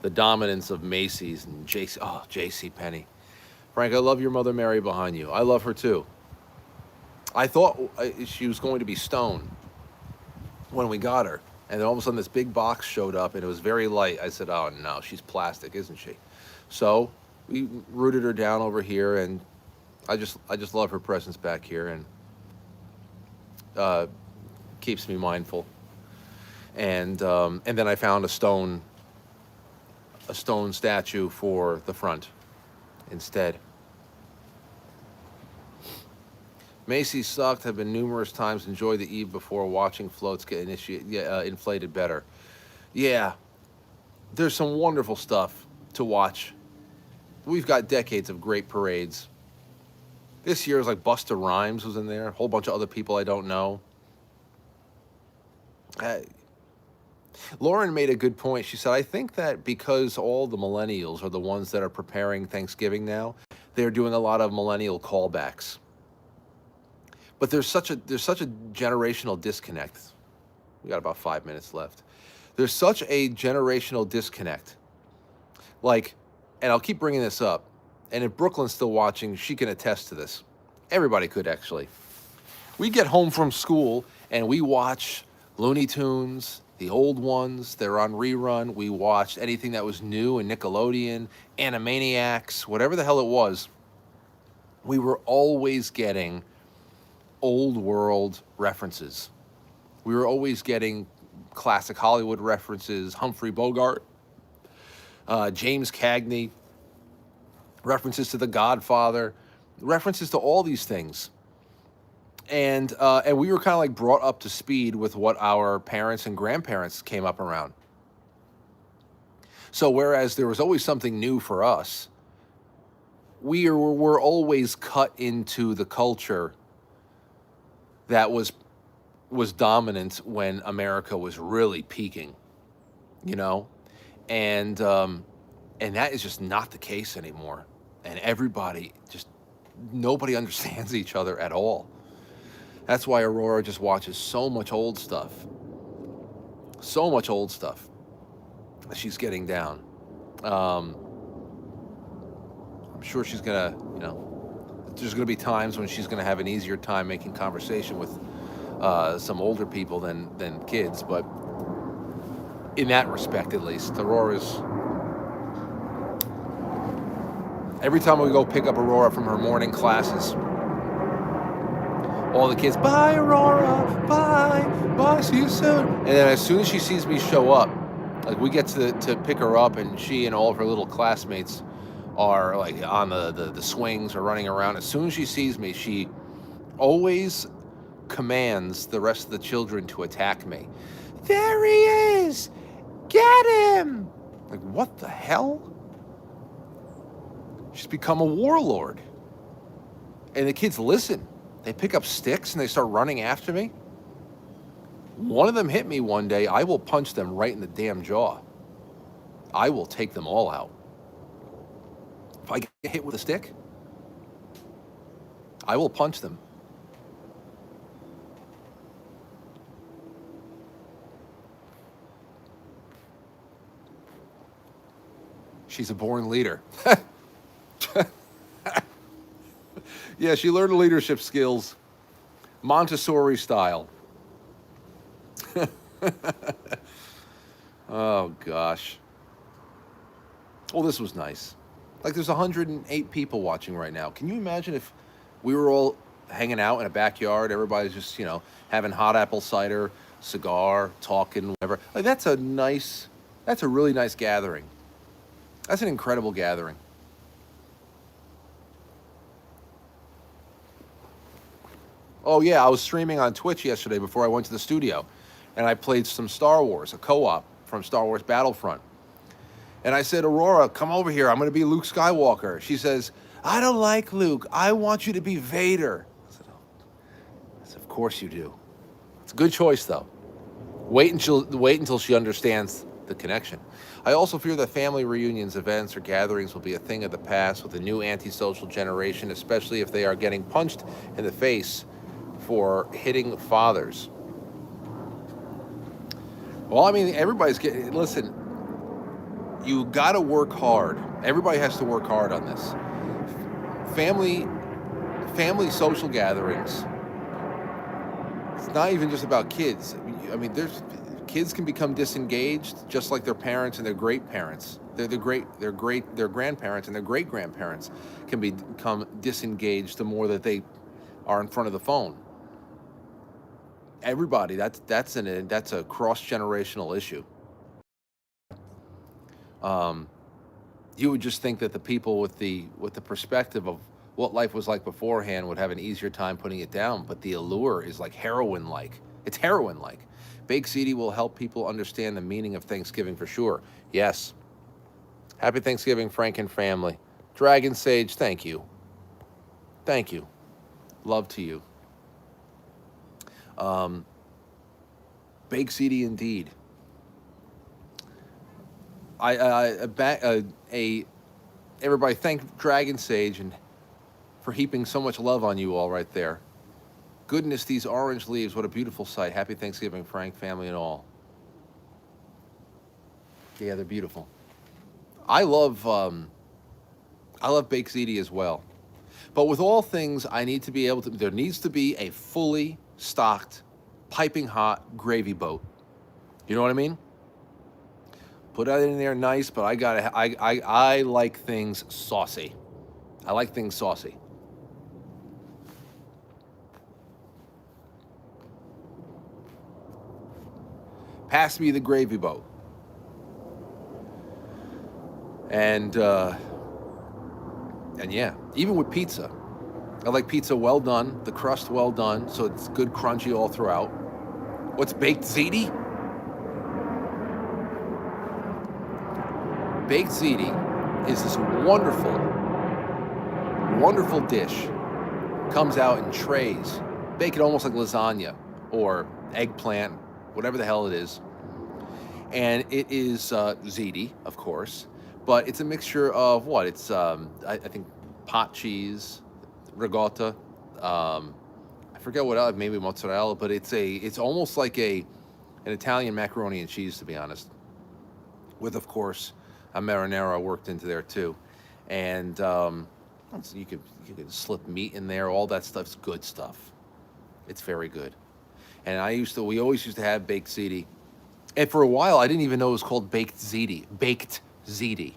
the dominance of Macy's and J.C. Penney. Frank, I love your Mother Mary behind you. I love her too. I thought she was going to be stone when we got her. And then all of a sudden this big box showed up and it was very light. I said, oh no, she's plastic, isn't she? So we rooted her down over here, and I just love her presence back here, and keeps me mindful. And then I found a stone statue for the front instead. Macy's sucked. Have been numerous times. Enjoy the eve before watching floats get inflated better. Yeah, there's some wonderful stuff to watch. We've got decades of great parades. This year is like Busta Rhymes was in there. A whole bunch of other people I don't know. Lauren made a good point. She said, I think that because all the millennials are the ones that are preparing Thanksgiving now, they're doing a lot of millennial callbacks. But there's such a generational disconnect. We got about 5 minutes left. There's such a generational disconnect. Like, and I'll keep bringing this up, and if Brooklyn's still watching, she can attest to this. Everybody could, actually. We get home from school, and we watch Looney Tunes, the old ones. They're on rerun. We watched anything that was new in Nickelodeon, Animaniacs, whatever the hell it was. We were always getting old world references. We were always getting classic Hollywood references, Humphrey Bogart, James Cagney, references to The Godfather, references to all these things. And we were kind of like brought up to speed with what our parents and grandparents came up around. So whereas there was always something new for us, we were always cut into the culture that was dominant when America was really peaking, you know? And that is just not the case anymore. And everybody just nobody understands each other at all. That's why Aurora just watches so much old stuff. So much old stuff. She's getting down. I'm sure she's gonna, there's gonna be times when she's gonna have an easier time making conversation with some older people than kids, but in that respect, at least, Aurora's. Every time we go pick up Aurora from her morning classes, all the kids, bye, Aurora, bye, see you soon. And then as soon as she sees me show up, like we get to pick her up, and she and all of her little classmates are like on the swings or running around. As soon as she sees me, she always commands the rest of the children to attack me. There he is! Get him! Like, what the hell? She's become a warlord. And the kids listen. They pick up sticks and they start running after me. One of them hit me one day. I will punch them right in the damn jaw. I will take them all out. If I get hit with a stick, I will punch them. She's a born leader. Yeah, she learned leadership skills, Montessori style. Oh, gosh. Well, this was nice. Like, there's 108 people watching right now. Can you imagine if we were all hanging out in a backyard, everybody's just, having hot apple cider, cigar, talking, whatever. Like, that's a really nice gathering. That's an incredible gathering. Oh, yeah, I was streaming on Twitch yesterday before I went to the studio, and I played some Star Wars, a co-op from Star Wars Battlefront. And I said, Aurora, come over here. I'm going to be Luke Skywalker. She says, I don't like Luke. I want you to be Vader. I said, of course you do. It's a good choice, though. Wait until she understands the connection. I also fear that family reunions, events, or gatherings will be a thing of the past with a new antisocial generation, especially if they are getting punched in the face for hitting fathers. Well, I mean, everybody's getting... Listen, you got to work hard. Everybody has to work hard on this. Family social gatherings. It's not even just about kids. I mean, kids can become disengaged just like their parents and their great parents. Their grandparents and their great grandparents can become disengaged the more that they are in front of the phone. Everybody, that's a cross-generational issue. You would just think that the people with the perspective of what life was like beforehand would have an easier time putting it down, but the allure is like heroin-like. It's heroin-like. Baked Ziti will help people understand the meaning of Thanksgiving for sure. Yes. Happy Thanksgiving, Frank and family. Dragon Sage, thank you. Thank you. Love to you. Baked Ziti indeed. Everybody thank Dragon Sage and for heaping so much love on you all right there. Goodness, these orange leaves, what a beautiful sight. Happy Thanksgiving, Frank, family, and all. Yeah, they're beautiful. I love Baked Ziti as well. But with all things, there needs to be a fully stocked, piping hot gravy boat. You know what I mean? Put that in there nice, but I like things saucy. I like things saucy. Pass me the gravy boat. And yeah, even with pizza. I like pizza well done, the crust well done, so it's good crunchy all throughout. What's Baked Ziti? Baked Ziti is this wonderful, wonderful dish. Comes out in trays. Bake it almost like lasagna or eggplant, whatever the hell it is. And it is ziti, of course, but it's a mixture of what? It's, I think, pot cheese, ricotta. I forget what else, maybe mozzarella, but it's almost like an Italian macaroni and cheese, to be honest. With, of course, a marinara worked into there too, and so you could slip meat in there. All that stuff's good stuff. It's very good. And we always used to have baked ziti. And for a while, I didn't even know it was called baked ziti. Baked ziti,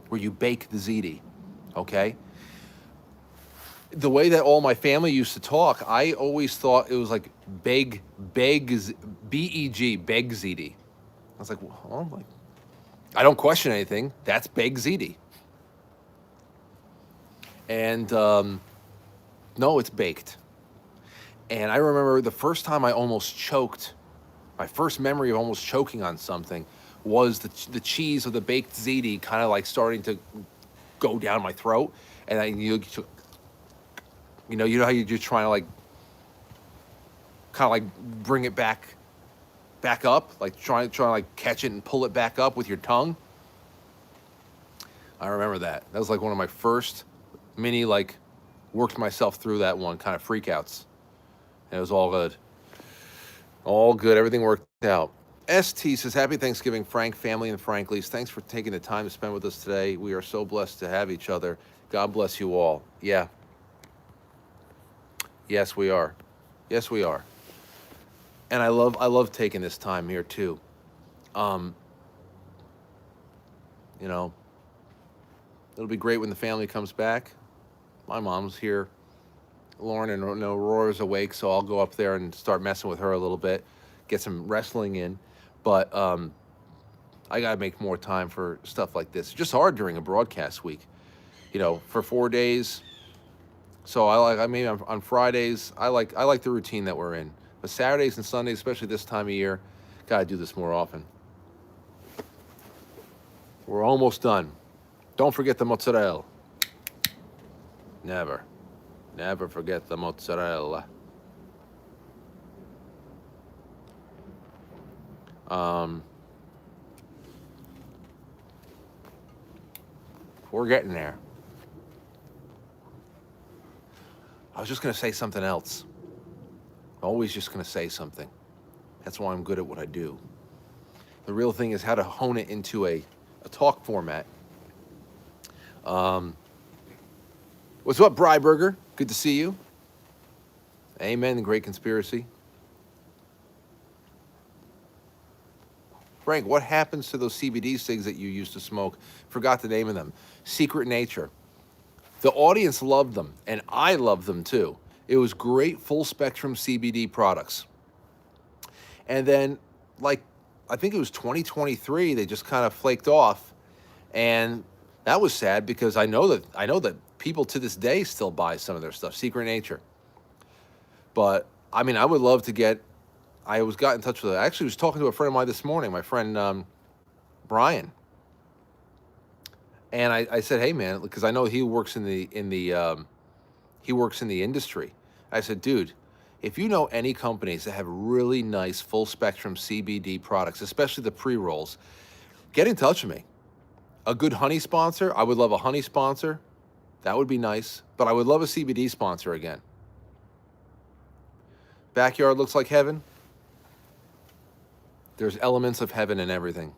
where you bake the ziti. Okay? The way that all my family used to talk, I always thought it was like B-E-G, beg ziti. I was like, well, I don't question anything. That's beg ziti. And no, it's baked. And I remember the first time I almost choked. My first memory of almost choking on something was the cheese of the baked ziti kind of like starting to go down my throat, and you know how you're just trying to like kind of like bring it back up, like trying to like catch it and pull it back up with your tongue. I remember that. That was like one of my first mini like worked myself through that one kind of freakouts. And it was all good. All good. Everything worked out. ST says, Happy Thanksgiving, Frank, family, and Franklies. Thanks for taking the time to spend with us today. We are so blessed to have each other. God bless you all. Yeah. Yes, we are. Yes, we are. And I love taking this time here too. You know, it'll be great when the family comes back. My mom's here. Lauren and Aurora's awake, so I'll go up there and start messing with her a little bit, get some wrestling in. But I gotta make more time for stuff like this. It's just hard during a broadcast week, for 4 days. So on Fridays, I like the routine that we're in. But Saturdays and Sundays, especially this time of year, gotta do this more often. We're almost done. Don't forget the mozzarella. Never forget the mozzarella. We're getting there. I was just going to say something else. Always just going to say something. That's why I'm good at what I do. The real thing is how to hone it into a talk format. What's up, Bryburger? Good to see you. Amen. The Great Conspiracy. Frank, what happens to those CBD cigs that you used to smoke? Forgot the name of them. Secret Nature. The audience loved them, and I loved them too. It was great full spectrum CBD products. And then, I think it was 2023, they just kind of flaked off. And that was sad because I know that people to this day still buy some of their stuff, Secret Nature. But I would love to I got in touch with I actually was talking to a friend of mine this morning, my friend Brian. And I said, hey man, because I know he works in the industry. I said, dude, if you know any companies that have really nice full spectrum CBD products, especially the pre-rolls, get in touch with me. A good honey sponsor, I would love a honey sponsor. That would be nice. But I would love a CBD sponsor again. Backyard looks like heaven. There's elements of heaven in everything.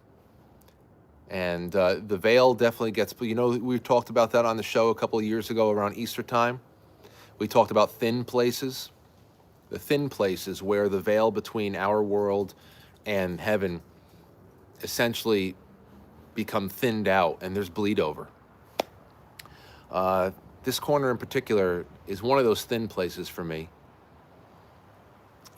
And the veil definitely gets, we talked about that on the show a couple of years ago around Easter time. We talked about thin places. The thin places where the veil between our world and heaven essentially become thinned out and there's bleed over. This corner in particular is one of those thin places for me.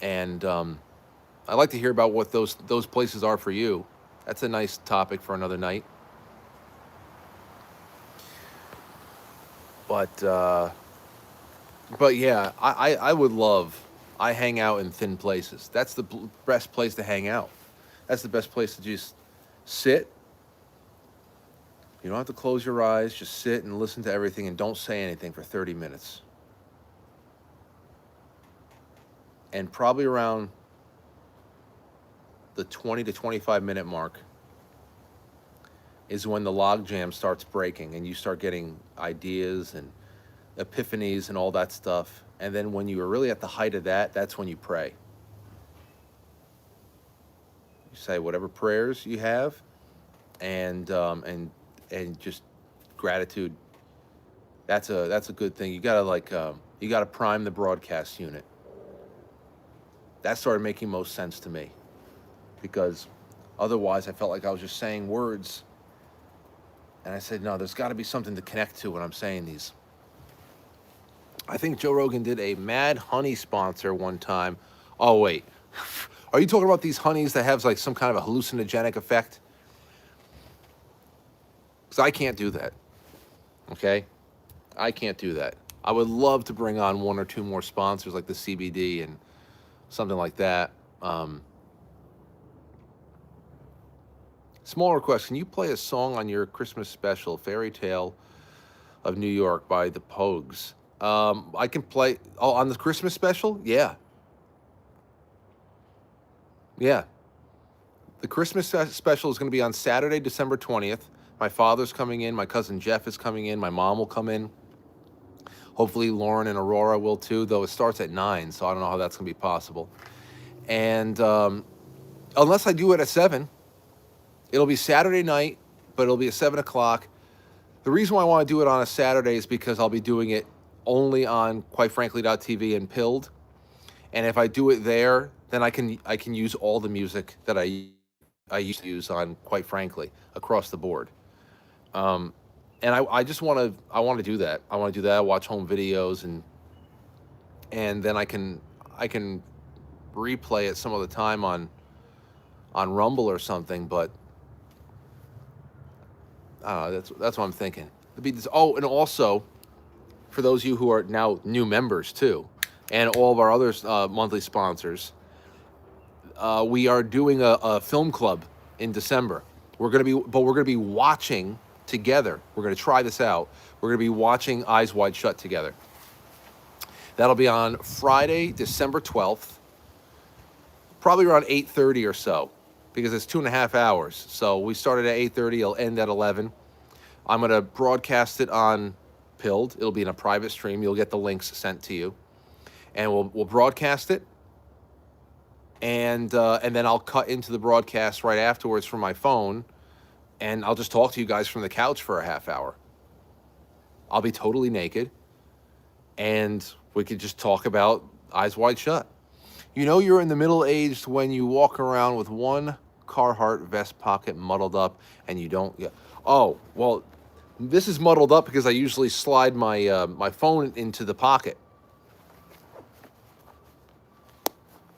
And I'd like to hear about what those places are for you. That's a nice topic for another night. But yeah, I would love, I hang out in thin places. That's the best place to hang out. That's the best place to just sit. You don't have to close your eyes. Just sit and listen to everything and don't say anything for 30 minutes. And probably around the 20 to 25 minute mark is when the log jam starts breaking and you start getting ideas and epiphanies and all that stuff. And then when you are really at the height of that, that's when you pray. You say whatever prayers you have, and just gratitude. That's a good thing. You gotta you gotta prime the broadcast unit. That started making most sense to me, because otherwise I felt like I was just saying words. And I said, no, there's got to be something to connect to when I'm saying these. I think Joe Rogan did a Mad Honey sponsor one time. Oh, wait. Are you talking about these honeys that have like some kind of a hallucinogenic effect? Because I can't do that. Okay? I can't do that. I would love to bring on one or two more sponsors like the CBD and something like that. Small request, can you play a song on your Christmas special, Fairy Tale of New York by the Pogues? I can play, oh, on the Christmas special? Yeah. Yeah. The Christmas special is going to be on Saturday, December 20th. My father's coming in. My cousin Jeff is coming in. My mom will come in. Hopefully Lauren and Aurora will too, though it starts at 9, so I don't know how that's going to be possible. And unless I do it at 7, it'll be Saturday night, but it'll be at 7 o'clock. The reason why I want to do it on a Saturday is because I'll be doing it only on quitefrankly.tv and Pilled. And if I do it there, then I can use all the music that I used to use on Quite Frankly across the board. And I just want to do that. I want to do that. Watch home videos and then I can replay it some other time on Rumble or something. But that's what I'm thinking. Oh, and also for those of you who are now new members too, and all of our other monthly sponsors, we are doing a film club in December. We're gonna be watching together. We're gonna try this out. We're gonna be watching Eyes Wide Shut together. That'll be on Friday, December 12th, probably around 8:30 or so, because it's 2.5 hours. So we started at 8:30. It'll end at 11. I'm gonna broadcast it on Pilled. It'll be in a private stream. You'll get the links sent to you, and we'll broadcast it. And then I'll cut into the broadcast right afterwards from my phone, and I'll just talk to you guys from the couch for a half hour. I'll be totally naked, and we could just talk about Eyes Wide Shut. You know you're in the middle-aged when you walk around with one Carhartt vest pocket muddled up, and you don't. Yeah. Oh, well, this is muddled up because I usually slide my my phone into the pocket.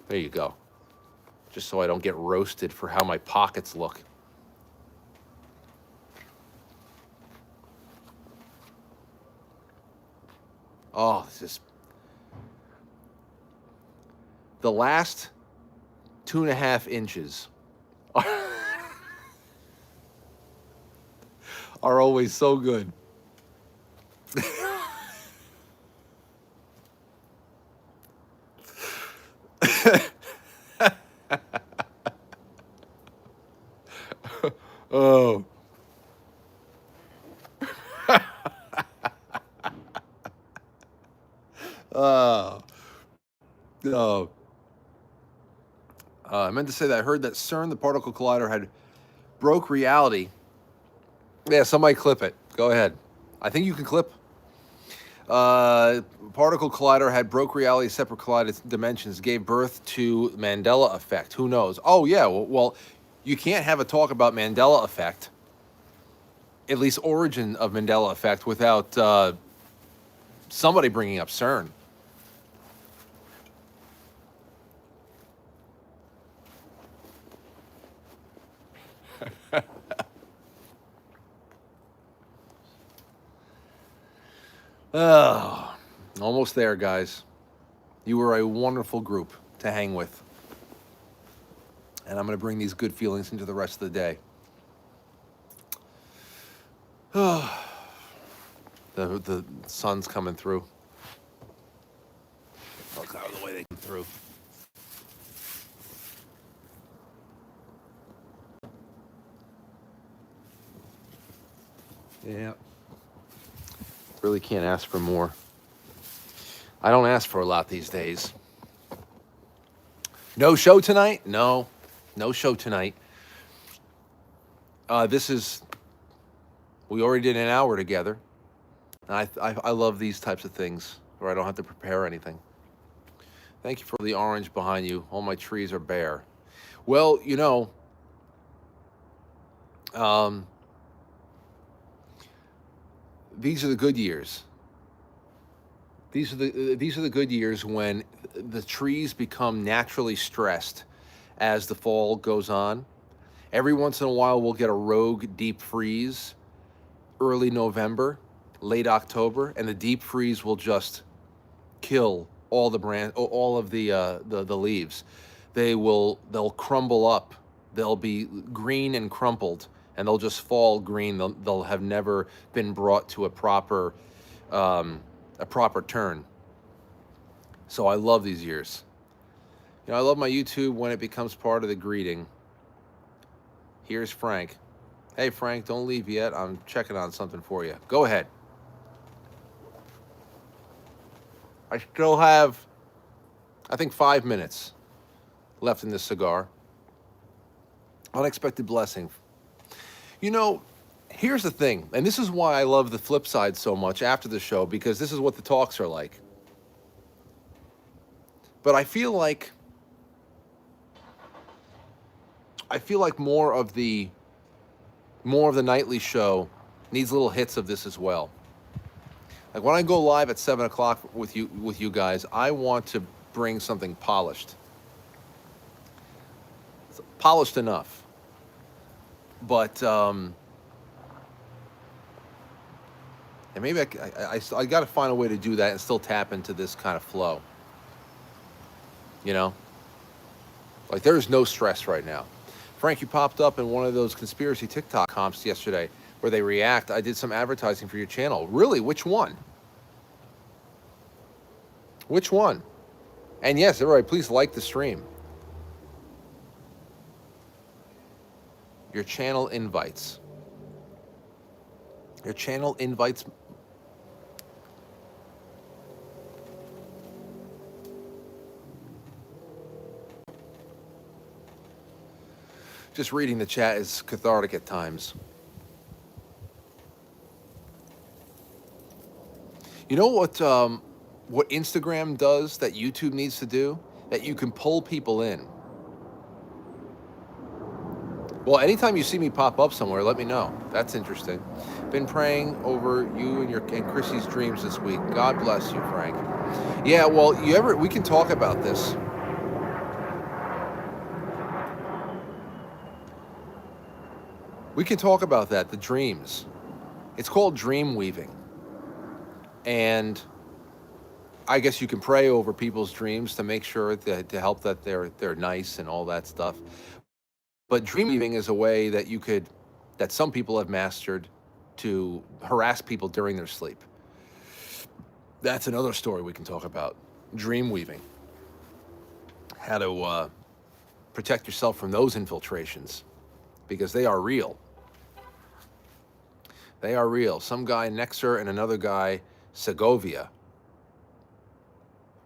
There you go. Just so I don't get roasted for how my pockets look. Oh, this is the last 2.5 inches are always so good. Oh. Oh. Oh. I meant to say that I heard that CERN, the particle collider, had broke reality. Yeah, somebody clip it. Go ahead. I think you can clip. Particle collider had broke reality, separate collided dimensions, gave birth to Mandela effect. Who knows? Oh, yeah. Well, you can't have a talk about Mandela effect, at least origin of Mandela effect, without somebody bringing up CERN. Oh, almost there, guys. You were a wonderful group to hang with. And I'm going to bring these good feelings into the rest of the day. The sun's coming through. Look out of the way they come through. Yeah. Really can't ask for more. I don't ask for a lot these days. No show tonight? No show tonight. We already did an hour together. And I love these types of things where I don't have to prepare anything. Thank you for the orange behind you. All my trees are bare. Well, these are the good years. These are the good years when the trees become naturally stressed as the fall goes on. Every once in a while, we'll get a rogue deep freeze, early November, late October, and the deep freeze will just kill all of the leaves. They'll crumble up. They'll be green and crumpled, and they'll just fall green. They'll have never been brought to a proper turn. So I love these years. I love my YouTube when it becomes part of the greeting. Here's Frank. Hey, Frank, don't leave yet. I'm checking on something for you. Go ahead. I still have, I think, 5 minutes left in this cigar. Unexpected blessing. Here's the thing, and this is why I love the flip side so much after the show, because this is what the talks are like. But I feel like more of the nightly show needs little hits of this as well. Like when I go live at 7 o'clock with you guys, I want to bring something polished. Polished enough. But and maybe I got to find a way to do that and still tap into this kind of flow. Like there is no stress right now. Frank, you popped up in one of those conspiracy TikTok comps yesterday where they react. I did some advertising for your channel. Really? Which one? Which one? And yes, everybody, please like the stream. Your channel invites. Your channel invites. Just reading the chat is cathartic at times. You know what Instagram does that YouTube needs to do? That you can pull people in. Well, anytime you see me pop up somewhere, let me know. That's interesting. Been praying over you and Chrissy's dreams this week. God bless you, Frank. Yeah, well, we can talk about this. We can talk about that, the dreams. It's called dream weaving. And I guess you can pray over people's dreams to make sure to help that they're nice and all that stuff. But dream weaving is a way that some people have mastered to harass people during their sleep. That's another story we can talk about. Dream weaving. How to protect yourself from those infiltrations, because they are real. They are real. Some guy, Nexer, and another guy, Segovia.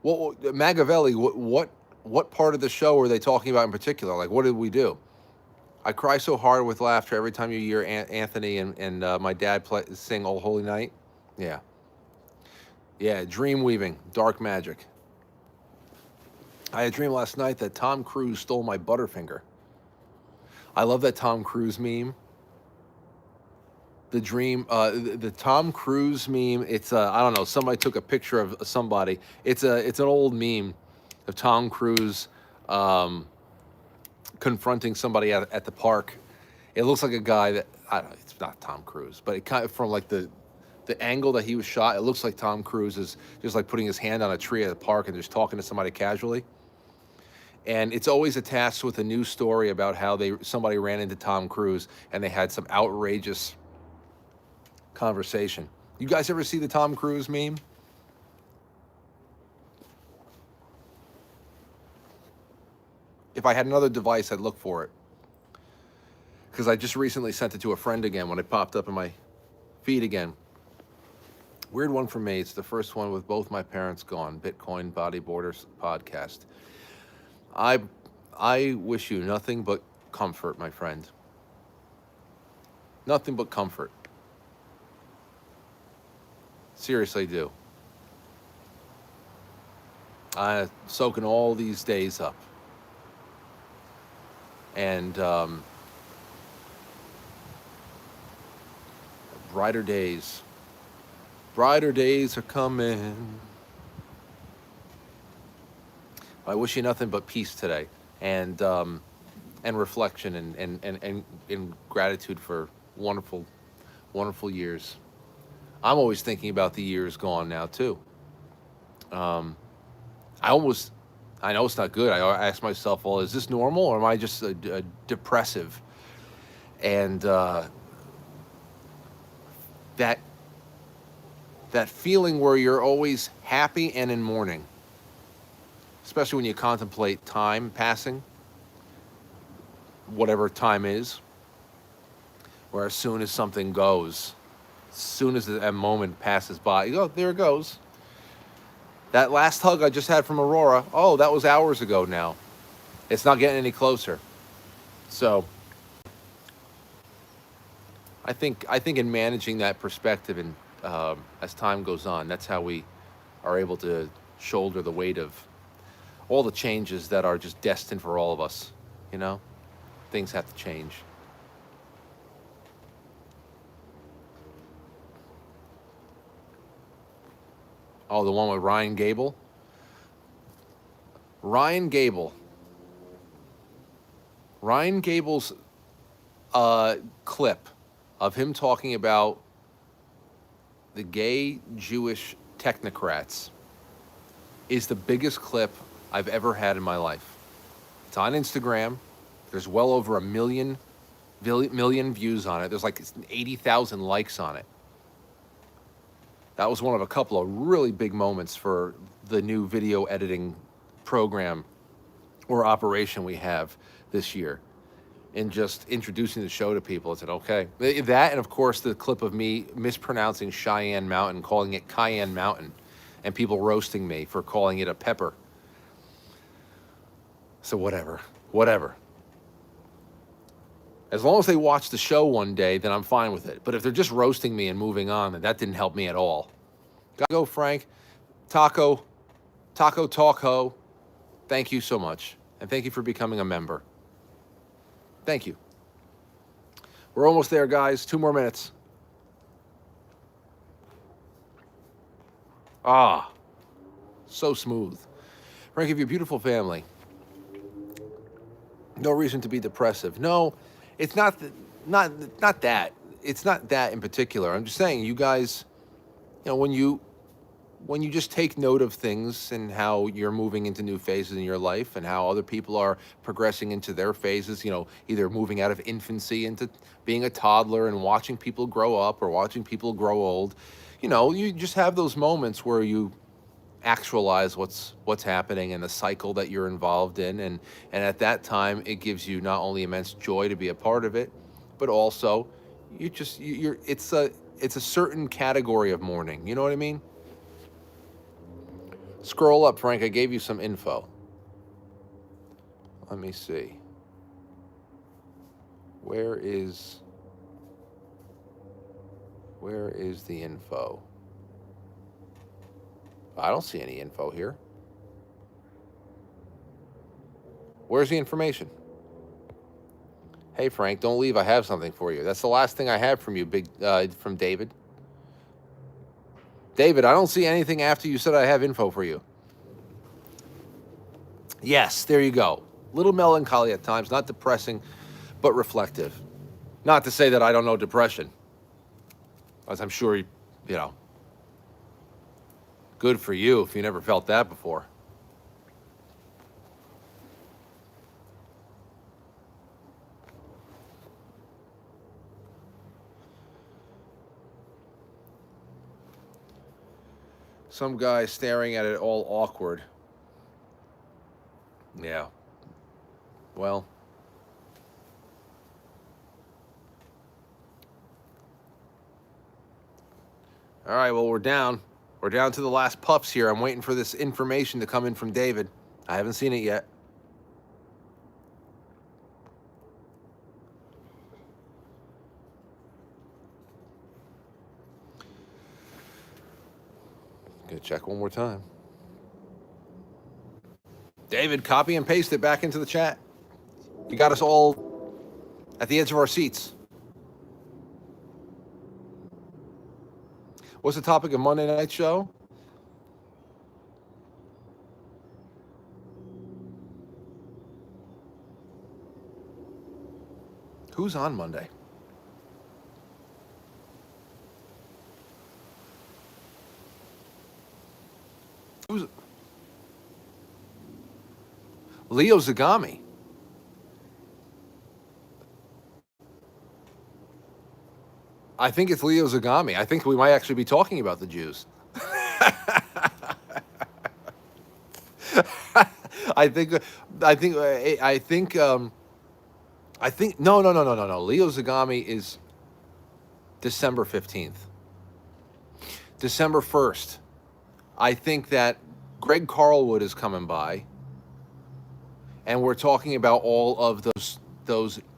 Well, Magavelli, what part of the show were they talking about in particular? Like, what did we do? I cry so hard with laughter every time you hear Anthony and my dad sing "Oh Holy Night." Yeah. Yeah, dream weaving, dark magic. I had a dream last night that Tom Cruise stole my Butterfinger. I love that Tom Cruise meme. The Tom Cruise meme. It's I don't know. Somebody took a picture of somebody. It's an old meme of Tom Cruise confronting somebody at the park. It looks like a guy that I don't know. It's not Tom Cruise, but it kind of from like the angle that he was shot. It looks like Tom Cruise is just like putting his hand on a tree at the park and just talking to somebody casually. And it's always attached with a news story about how somebody ran into Tom Cruise and they had some outrageous conversation. You guys ever see the Tom Cruise meme? If I had another device, I'd look for it. Because I just recently sent it to a friend again when it popped up in my feed again. Weird one for me. It's the first one with both my parents gone. Bitcoin Bodyboarders podcast. I wish you nothing but comfort, my friend. Nothing but comfort. Seriously, do. I'm soaking all these days up. And brighter days. Brighter days are coming. I wish you nothing but peace today, and reflection, and gratitude for wonderful, wonderful years. I'm always thinking about the years gone now too. I know it's not good. I ask myself, well, is this normal, or am I just a depressive? And that feeling where you're always happy and in mourning, especially when you contemplate time passing, whatever time is, where as soon as something goes, as soon as that moment passes by, you go, there it goes. That last hug I just had from Aurora, oh, that was hours ago now. It's not getting any closer. So I think in managing that perspective, and as time goes on, that's how we are able to shoulder the weight of all the changes that are just destined for all of us. You know, things have to change. Oh, the one with Ryan Gable? Ryan Gable's clip of him talking about the gay Jewish technocrats is the biggest clip I've ever had in my life. It's on Instagram. There's well over 1 million views on it. There's like 80,000 likes on it. That was one of a couple of really big moments for the new video editing program or operation we have this year. In just introducing the show to people, I said, okay. That, and of course, the clip of me mispronouncing Cheyenne Mountain, calling it Cayenne Mountain, and people roasting me for calling it a pepper. So whatever. As long as they watch the show one day, then I'm fine with it. But if they're just roasting me and moving on, then that didn't help me at all. Gotta go, Frank. Taco Talk-Ho. Thank you so much. And thank you for becoming a member. Thank you. We're almost there, guys. 2 more minutes. Ah, so smooth. Frank, you have a beautiful family. No reason to be depressive. No, it's not that. It's not that in particular. I'm just saying, you guys, when you just take note of things and how you're moving into new phases in your life and how other people are progressing into their phases, either moving out of infancy into being a toddler and watching people grow up or watching people grow old, you just have those moments where you actualize what's happening and the cycle that you're involved in, and at that time it gives you not only immense joy to be a part of it, but also it's a certain category of mourning. You know what I mean? Scroll up, Frank. I gave you some info. Let me see. Where is the info? I don't see any info here. Where's the information? Hey, Frank, don't leave. I have something for you. That's the last thing I have from you, from David. David, I don't see anything after you said I have info for you. Yes, there you go. Little melancholy at times, not depressing, but reflective. Not to say that I don't know depression, as I'm sure, good for you if you never felt that before. Some guy staring at it all awkward. Yeah. Well. All right, well, we're down. We're down to the last puffs here. I'm waiting for this information to come in from David. I haven't seen it yet. Gonna check one more time. David, copy and paste it back into the chat. You got us all at the edge of our seats. What's the topic of Monday night show? Who's on Monday? Who's Leo Zagami? I think it's Leo Zagami. I think we might actually be talking about the Jews. I think no. Leo Zagami is December 15th. December 1st. I think that Greg Carlwood is coming by, and we're talking about all of those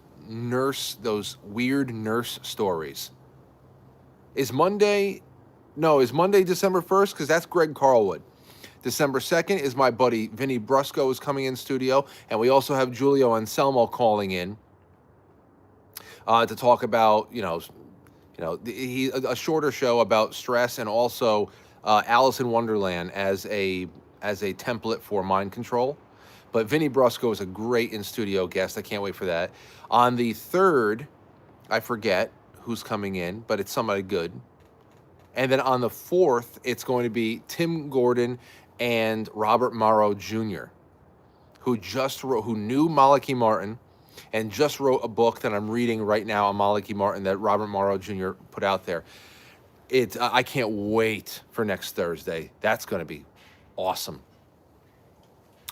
weird nurse stories. Is Monday December 1st? Because that's Greg Carlwood. December 2nd is my buddy Vinny Brusco is coming in studio, and we also have Giulio Anselmo calling in to talk about a shorter show about stress, and also Alice in Wonderland as a template for mind control. But Vinny Brusco is a great in-studio guest. I can't wait for that. On the 3rd, I forget who's coming in, but it's somebody good. And then on the 4th, it's going to be Tim Gordon and Robert Morrow Jr., who knew Malachi Martin and just wrote a book that I'm reading right now on Malachi Martin that Robert Morrow Jr. put out there. I can't wait for next Thursday. That's going to be awesome.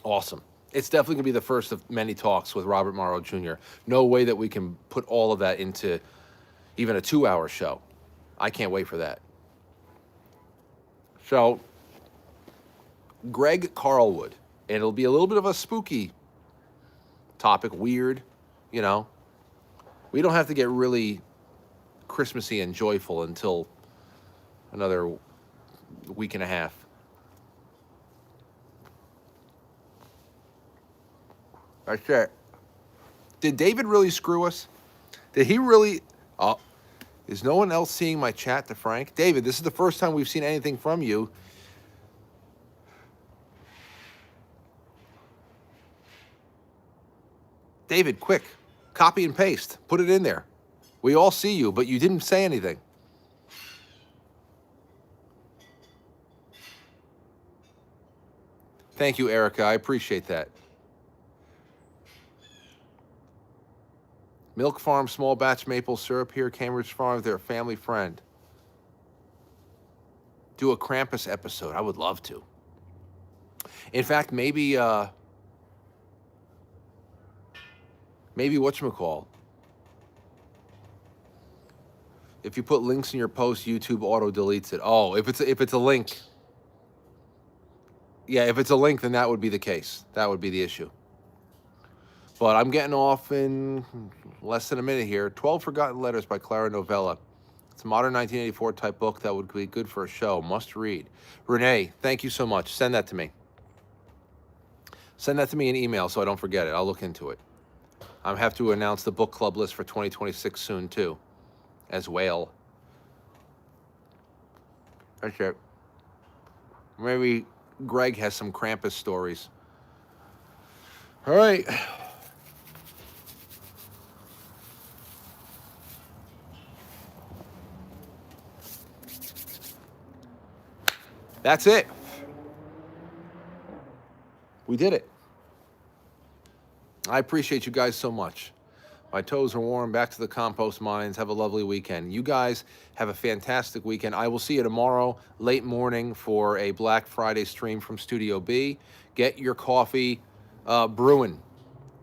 Awesome. It's definitely going to be the first of many talks with Robert Morrow Jr. No way that we can put all of that into even a 2-hour show. I can't wait for that. So, Greg Carlwood, and it'll be a little bit of a spooky topic, weird, We don't have to get really Christmassy and joyful until another week and a half. That's it. Did David really screw us? Did he really? Oh, is no one else seeing my chat to Frank? David, this is the first time we've seen anything from you. David, quick, copy and paste. Put it in there. We all see you, but you didn't say anything. Thank you, Erica. I appreciate that. Milk Farm small batch maple syrup here, Cambridge Farm. They're a family friend. Do a Krampus episode. I would love to. In fact, maybe whatchamacall. If you put links in your post, YouTube auto deletes it. Oh, if it's a link. Yeah, if it's a link, then that would be the case. That would be the issue. But I'm getting off in less than a minute here. 12 Forgotten Letters by Clara Novella. It's a modern 1984 type book that would be good for a show. Must read. Renee, thank you so much. Send that to me. Send that to me in email so I don't forget it. I'll look into it. I have to announce the book club list for 2026 soon, too, as well. That's it. Maybe Greg has some Krampus stories. All right. That's it. We did it. I appreciate you guys so much. My toes are warm. Back to the compost mines. Have a lovely weekend. You guys have a fantastic weekend. I will see you tomorrow, late morning, for a Black Friday stream from Studio B. Get your coffee brewing.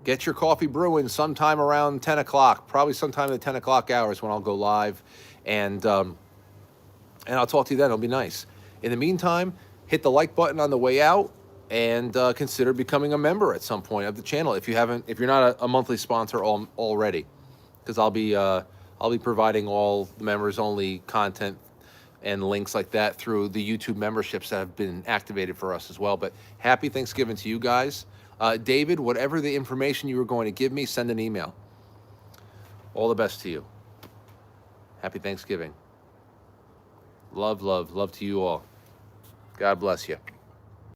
Get your coffee brewing sometime around 10 o'clock. Probably sometime in the 10 o'clock hours when I'll go live. And And I'll talk to you then. It'll be nice. In the meantime, hit the like button on the way out, and consider becoming a member at some point of the channel if you're not a monthly sponsor already, because I'll be providing all the members only content and links like that through the YouTube memberships that have been activated for us as well. But happy Thanksgiving to you guys. David, whatever the information you were going to give me, send an email. All the best to you. Happy Thanksgiving. Love, love, love to you all. God bless you.